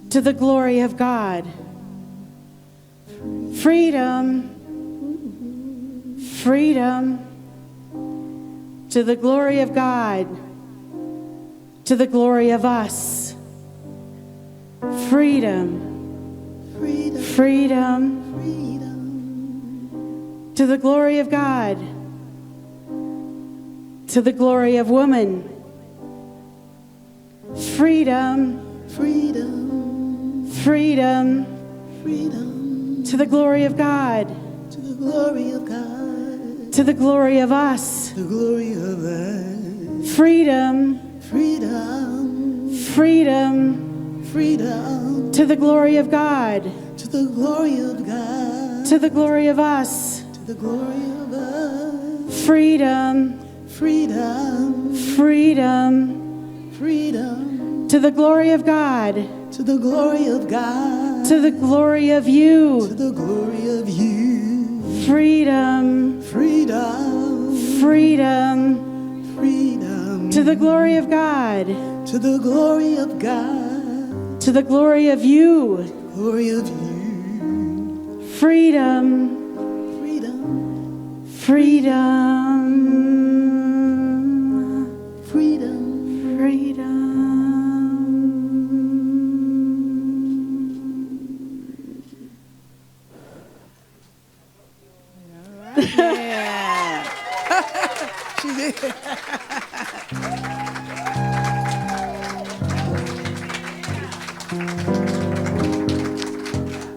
to the glory of God. Freedom, freedom to the glory of God, to the glory of us. Freedom, Freedom, freedom freedom, to the glory of God, to the glory of woman. Freedom, freedom, freedom freedom, to the glory of God, to the glory of God, to the glory of us. the glory of us. Freedom, Freedom, freedom freedom, to the glory of God, to the glory of God, to the glory of us. to the glory of us. Freedom, Freedom, freedom freedom, to the glory of God, to the glory of God, to the glory of to you. the glory of you. Freedom, Freedom, freedom freedom, to the glory of God, to the glory of God, to the glory of you. glory of you. Freedom, Freedom, freedom, freedom, freedom. She did.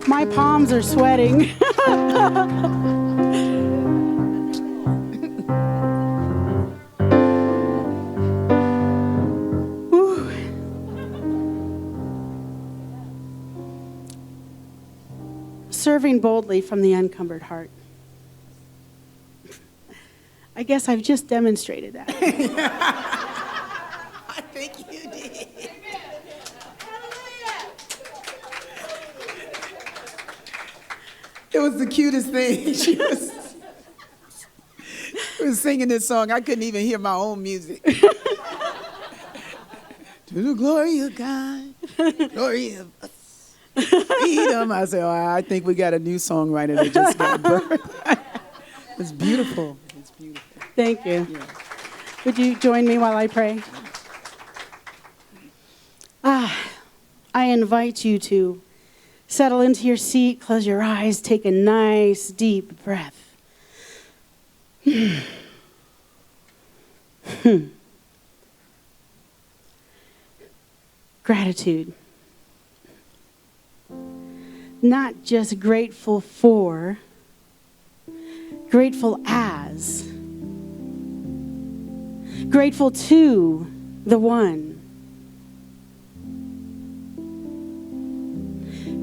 My palms are sweating. Whew. Serving boldly from the unencumbered heart. I guess I've just demonstrated that. I think you did. It was the cutest thing. She was singing this song. I couldn't even hear my own music. To the glory of God, glory of us. Freedom. I said, oh, I think we got a new songwriter that just got birthed. It's beautiful. It's beautiful. Thank you. Yeah. Would you join me while I pray? I invite you to settle into your seat, close your eyes, take a nice deep breath. Gratitude. Not just grateful for, grateful as, grateful to the one.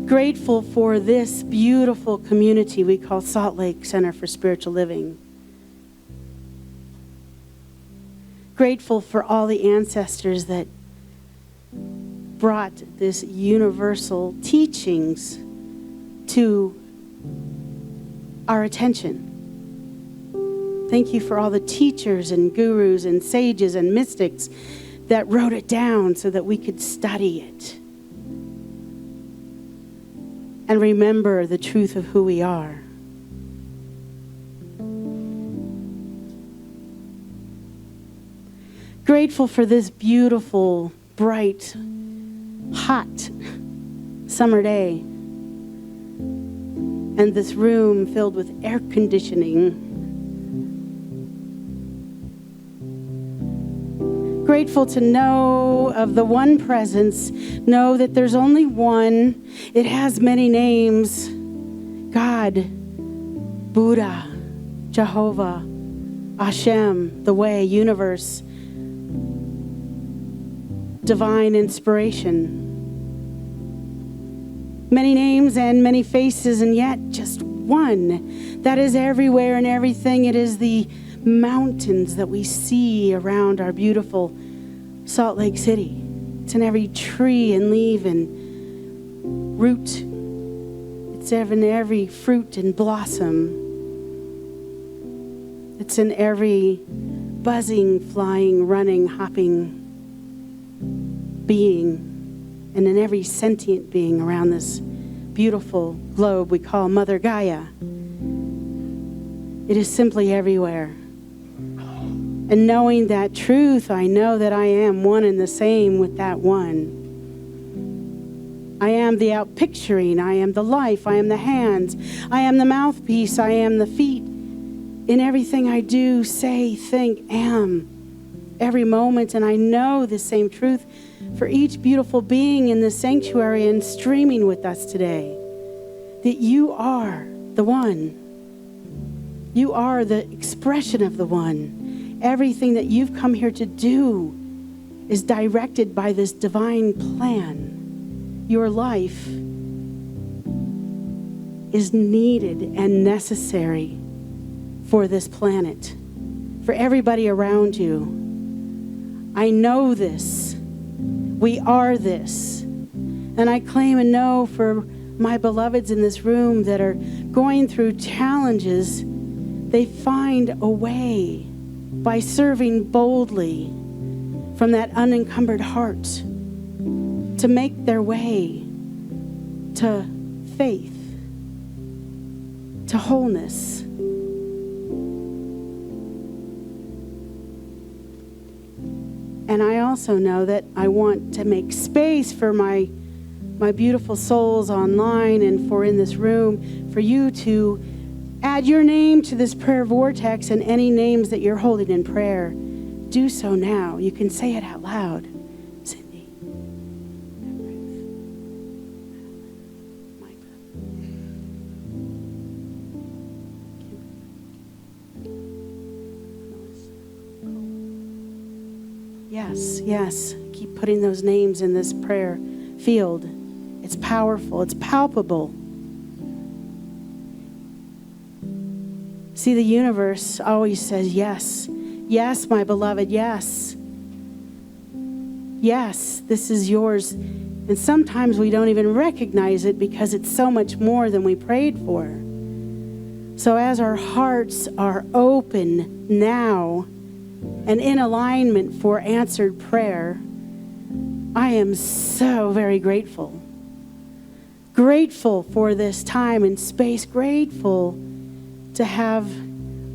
Grateful for this beautiful community we call Salt Lake Center for Spiritual Living. Grateful for all the ancestors that brought this universal teachings to our attention. Thank you for all the teachers and gurus and sages and mystics that wrote it down so that we could study it and remember the truth of who we are. Grateful for this beautiful, bright, hot summer day and this room filled with air conditioning. Grateful to know of the one presence, know that there's only one. It has many names: God, Buddha, Jehovah, Hashem, the way, universe, divine inspiration. Many names and many faces, and yet just one that is everywhere and everything. It is the mountains that we see around our beautiful Salt Lake City. It's in every tree and leaf and root. It's in every fruit and blossom. It's in every buzzing, flying, running, hopping being, and in every sentient being around this beautiful globe we call Mother Gaia. It is simply everywhere. And knowing that truth, I know that I am one and the same with that one. I am the outpicturing. I am the life. I am the hands. I am the mouthpiece. I am the feet. In everything I do, say, think, am, every moment. And I know the same truth for each beautiful being in this sanctuary and streaming with us today, that you are the one. You are the expression of the one. Everything that you've come here to do is directed by this divine plan. Your life is needed and necessary for this planet, for everybody around you. I know this. We are this. And I claim and know for my beloveds in this room that are going through challenges, they find a way by serving boldly from that unencumbered heart to make their way to faith, to wholeness. And I also know that I want to make space for my beautiful souls online and for in this room, for you to add your name to this prayer vortex and any names that you're holding in prayer. Do so now. You can say it out loud. Cindy. Yes, yes. Keep putting those names in this prayer field. It's powerful. It's palpable. See, the universe always says yes. Yes, my beloved, yes. Yes, this is yours. And sometimes we don't even recognize it because it's so much more than we prayed for. So as our hearts are open now and in alignment for answered prayer, I am so very grateful. Grateful for this time and space. Grateful to have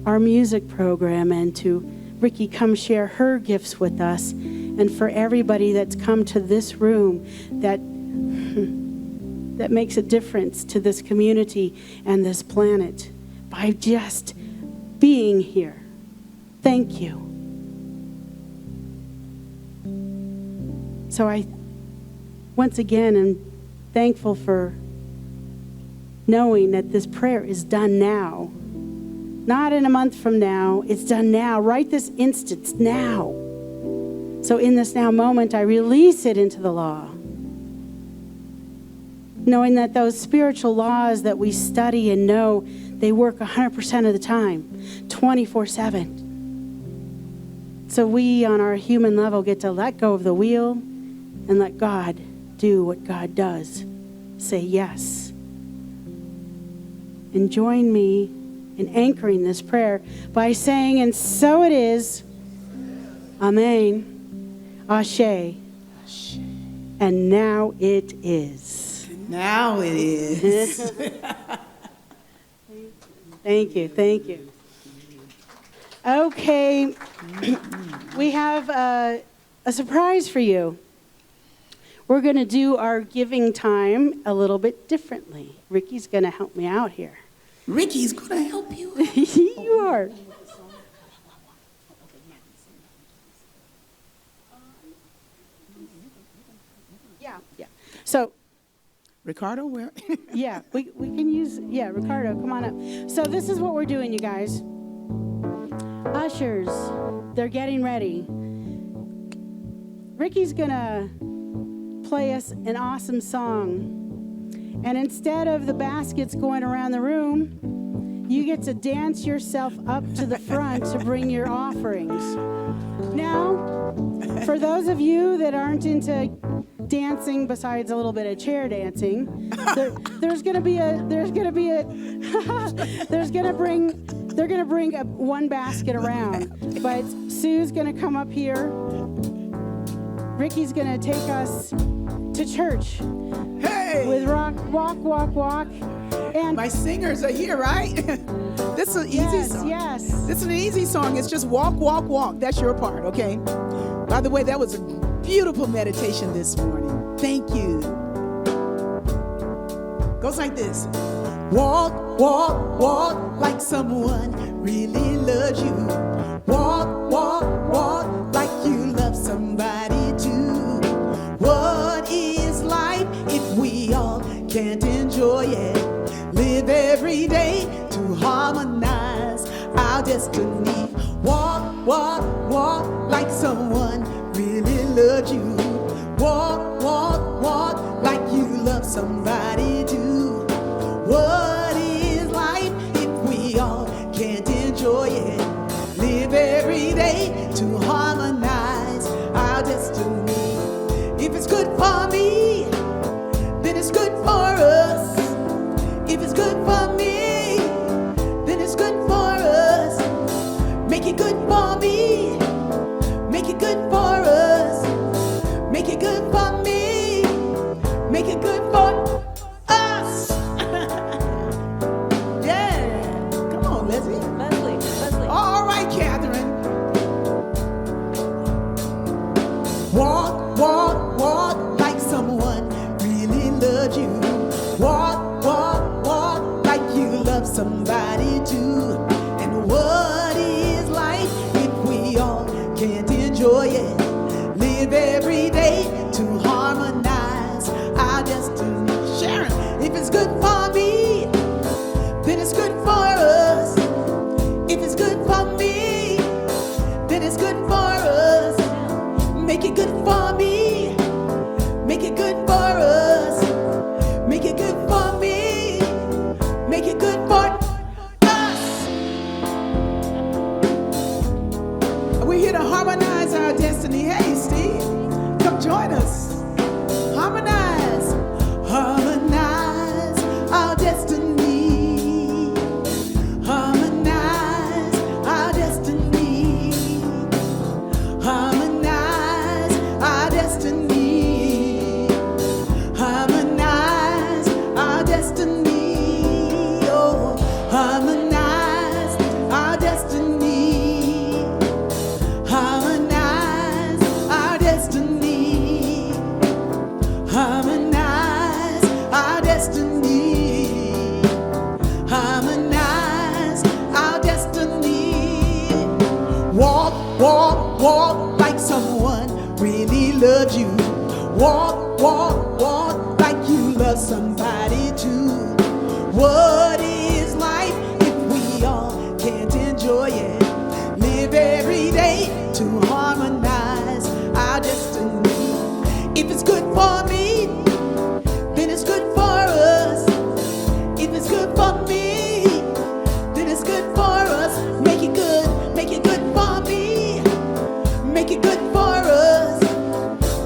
our music program and to Rickie come share her gifts with us, and for everybody that's come to this room that makes a difference to this community and this planet by just being here. Thank you. So I once again am thankful for knowing that this prayer is done now. Not in a month from now. It's done now, right this instant, now. So in this now moment, I release it into the law. Knowing that those spiritual laws that we study and know, they work 100% of the time, 24/7. So we, on our human level, get to let go of the wheel and let God do what God does. Say yes. And join me in anchoring this prayer by saying, and so it is, Amen, Ashe, and now it is. Now it is. Thank you, thank you. Okay, we have a surprise for you. We're going to do our giving time a little bit differently. Rickie's going to help me out here. Rickie's going to help you. You are. Yeah. So, Ricardo, where? yeah, we can use, Ricardo, come on up. So this is what we're doing, you guys. Ushers, they're getting ready. Rickie's going to play us an awesome song. And instead of the baskets going around the room, you get get to dance yourself up to the front to bring your offerings. Now, for those of you that aren't into dancing besides a little bit of chair dancing, they're gonna bring one basket around. But Sue's gonna come up here. Rickie's gonna take us to church. Hey! With walk, walk, walk. And My singers are here, right? This is an easy song. Yes. This is an easy song. It's just walk, walk, walk. That's your part, okay? By the way, that was a beautiful meditation this morning. Thank you. Goes like this. Walk, walk, walk like someone really loves you. Walk, walk, walk like you love somebody too. What is life if we all can't enjoy it? Live every day to harmonize our destiny. Walk, walk, walk like someone really loves you. Walk, walk, walk like you love somebody too. What is life if we all can't enjoy it? Live every day to harmonize our destiny. If it's good for me, then it's good for us. If it's good for me, then it's good for us. Make it good for me. Make it good for us. Make it good for me. Make it good for us. Yeah. Come on, Leslie. Leslie. All right, Catherine. Walk, walk, walk like someone really loves you. Walk, walk, walk like you love somebody too. And what is life if we all can't enjoy it? Live every day to harmonize our destiny. Sharon, if it's good for me, then it's good for us. If it's good for me, then it's good for us. Make it good for me. Make it good for us. Make it good for me. Make it good for us. We're here to harmonize our destiny. Hey, Steve, come join us. Harmonize. Harmonize our destiny. Harmonize our destiny. Harmonize our destiny. Harmonize our destiny. Oh, harmonize our destiny. Harmonize our destiny. Harmonize our destiny. Harmonize our destiny. Walk, walk, walk like someone really loves you. Walk, walk, walk like you love somebody too. What is life if we all can't enjoy it? Live every day to harmonize our destiny. If it's good for me, then it's good for us. If it's good for me, then it's good for us. Make it good for me. Make it good for us.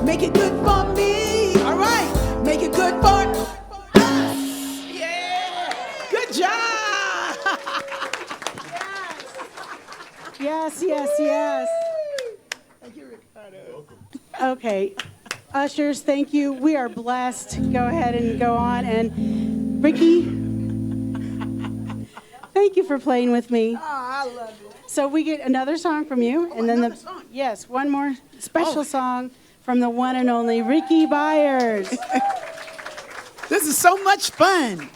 Make it good for me. All right, make it good for us. Yeah, good job. Yes, yes, yes. Thank you, Ricardo. Okay. Ushers, thank you. We are blessed. Go ahead and go on. And Rickie, thank you for playing with me. Oh, I love it. So we get another song from you, and then another song? Yes, one more special Oh. song from the one and only Rickie Byars. This is so much fun.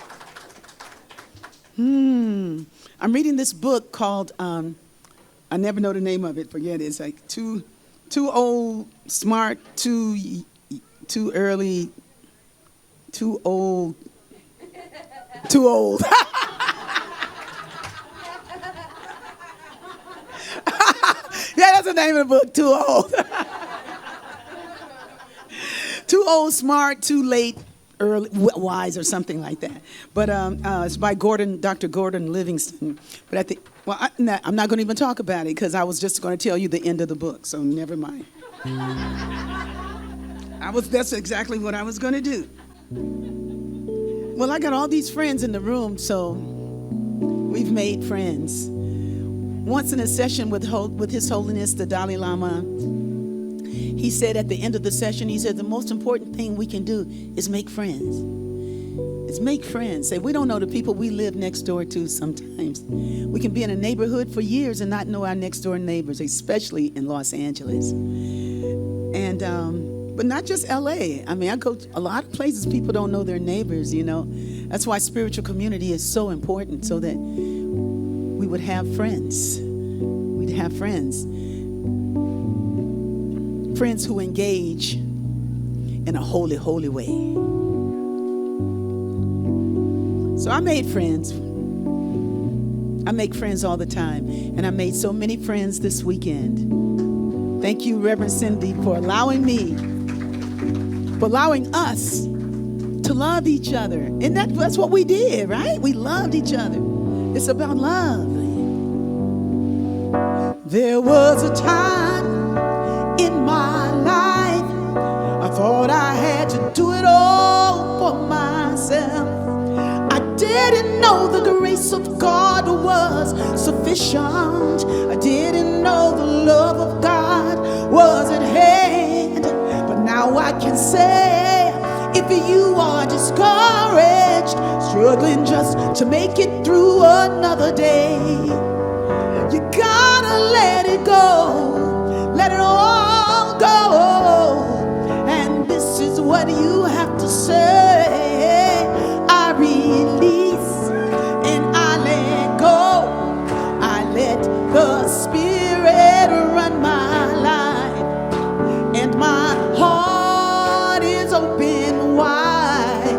I'm reading this book called, I never know the name of it, forget it. It's like too old, smart, too early, too old. Yeah, that's the name of the book, Too Old. Too old, smart, too late, early wise or something like that. But it's by Dr. Gordon Livingston. But I'm not going to even talk about it because I was just going to tell you the end of the book. So never mind. That's exactly what I was going to do. Well, I got all these friends in the room, so we've made friends. Once in a session with His Holiness the Dalai Lama, he said at the end of the session, he said, the most important thing we can do is make friends. It's make friends. Say, we don't know the people we live next door to sometimes. We can be in a neighborhood for years and not know our next door neighbors, especially in Los Angeles. And, but not just LA. I mean, I go to a lot of places people don't know their neighbors, you know. That's why spiritual community is so important, so that we would have friends. We'd have friends. Friends who engage in a holy, holy way. So I made friends. I make friends all the time. And I made so many friends this weekend. Thank you, Reverend Cindy, for allowing us to love each other. And that's what we did, right? We loved each other. It's about love. There was a time in my life I thought I had to do it all for myself. I didn't know the grace of God was sufficient. I didn't know the love of God was at hand. But now I can say, if you are discouraged, struggling just to make it through another day, you gotta let it go, let it all go. And this is what you have to say: I release and I let go. I let the Spirit run my life, and my heart is open wide.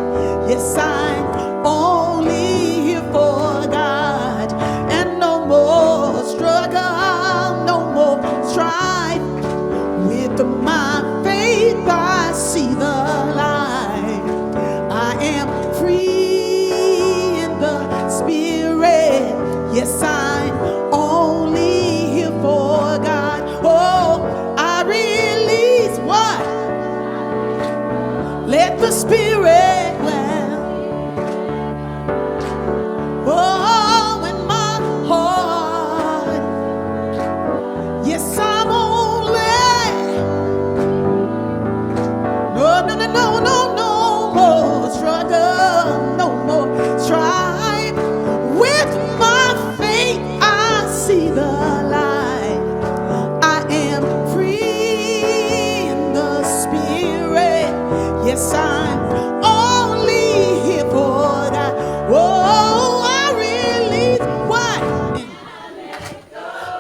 Yes, I'm only here for God, and no more struggle, no more strife. With my faith I see the light. I am free in the Spirit. Yes, I'm only here for God. Oh, I release what? Let the Spirit dwell. Oh, in my heart. Yes, I'm only. No more struggle, no more strife. With my faith I see the light. I am free in the Spirit. Yes, I'm only here for that. Oh, I release what?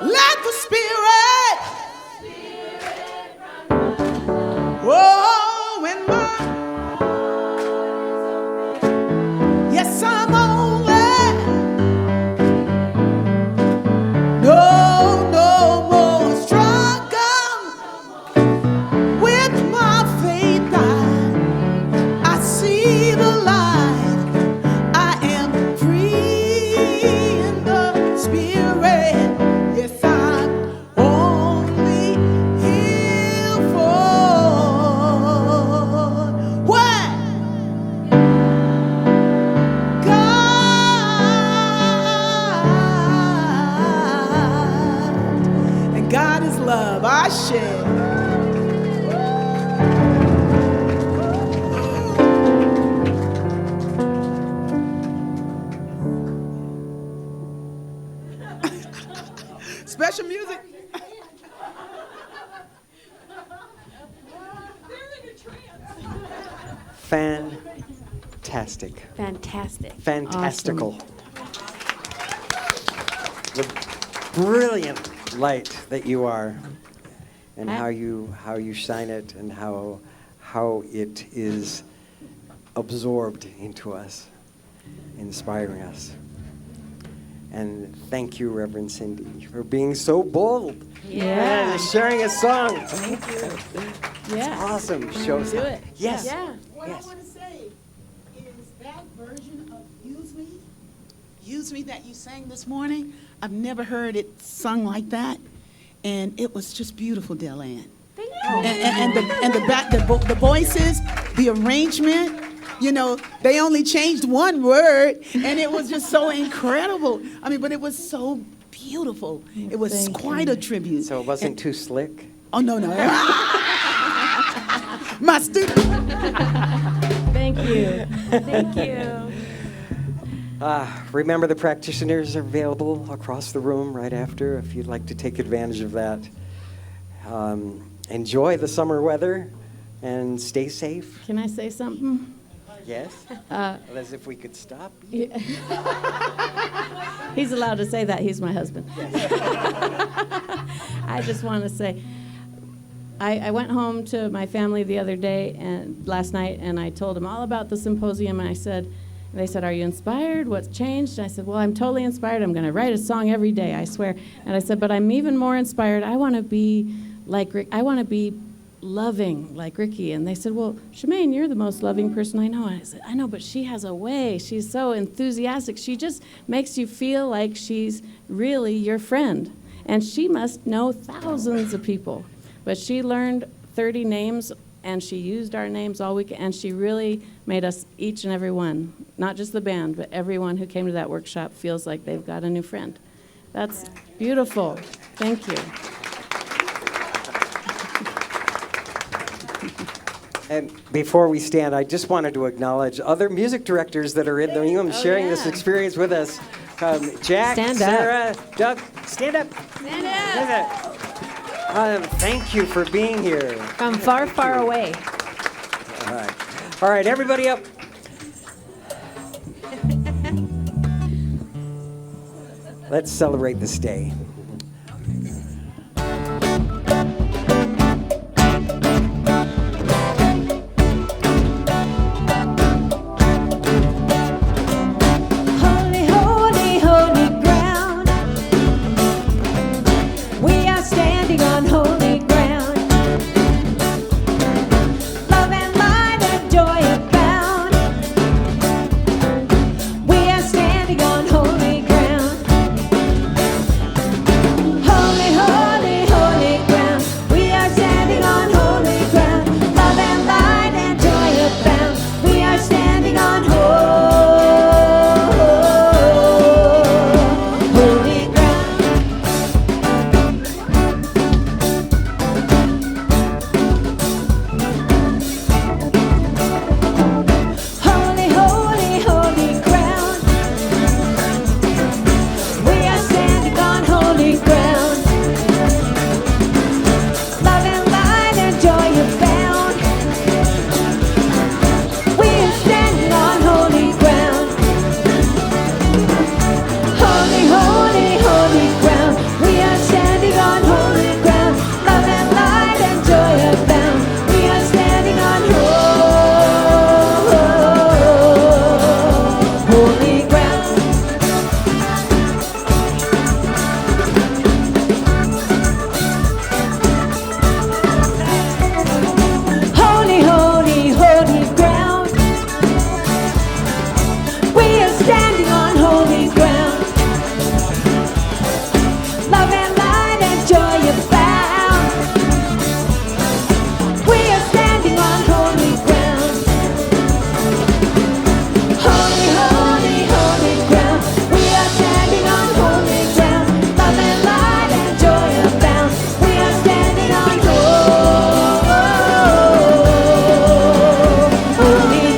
Let the Spirit. Oh, when my yes, I'm only. No more struggle. With my faith I see the light. I am free in the Spirit. Yes, I'm only here for what? God. And God is love. I share. Special music. Fantastic. Fantastic. Fantastical. The brilliant light that you are, and how you shine it, and how it is absorbed into us, inspiring us. And thank you, Reverend Cindy, for being so bold. Yeah. And sharing a song. Yeah. Awesome. Shows Do up. it. Yes. Yeah. What Yes. I want to say, excuse me, that you sang this morning. I've never heard it sung like that, and it was just beautiful, Delanne. Thank you. The voices, the arrangement, you know, they only changed one word, and it was just so incredible. I mean, but it was so beautiful. It was Thank quite a tribute. So it wasn't too slick? Oh, no. My student. Thank you. Thank you. Remember, the practitioners are available across the room right after if you'd like to take advantage of that. Enjoy the summer weather and stay safe. Can I say something? Yes? As if we could stop. He's allowed to say that. He's my husband. I just want to say, I went home to my family the other day and last night, and I told them all about the symposium, and they said, "Are you inspired? What's changed?" And I said, "Well, I'm totally inspired. I'm going to write a song every day, I swear." And I said, "But I'm even more inspired. I want to be like Rick. I want to be loving like Rickie." And they said, "Well, Shemaine, you're the most loving person I know." And I said, "I know, but she has a way. She's so enthusiastic. She just makes you feel like she's really your friend. And she must know thousands of people. But she learned 30 names, and she used our names all week, and she really made us, each and every one, not just the band, but everyone who came to that workshop feels like they've got a new friend." That's beautiful. Thank you. And before we stand, I just wanted to acknowledge other music directors that are in the room sharing this experience with us. Jack, Stand up. Sarah, Doug, stand up. Stand up. Stand up. Thank you for being here. From far, far away. All right, everybody up. Let's celebrate this day. Holy, holy, holy ground. We are standing on holy ground. Love and light and joy abound. We are standing on holy ground. Holy, holy, holy ground. We are standing on holy ground. Love and light and joy abound. We are standing on holy ground. Holy, holy, holy ground. We are standing on holy ground. Love and light and joy abound. We are standing on holy ground. Holy, holy, holy ground. We are standing on holy ground. Love and light and joy abound. We are standing on holy ground. Holy, holy, holy ground. We are standing on holy ground. Love and light and joy abound. We are standing on holy ground. Holy, holy, holy ground. We are standing on holy ground. Love and light and joy abound. We are standing on holy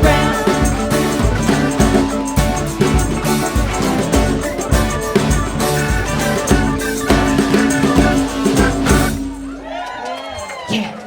ground. Yeah.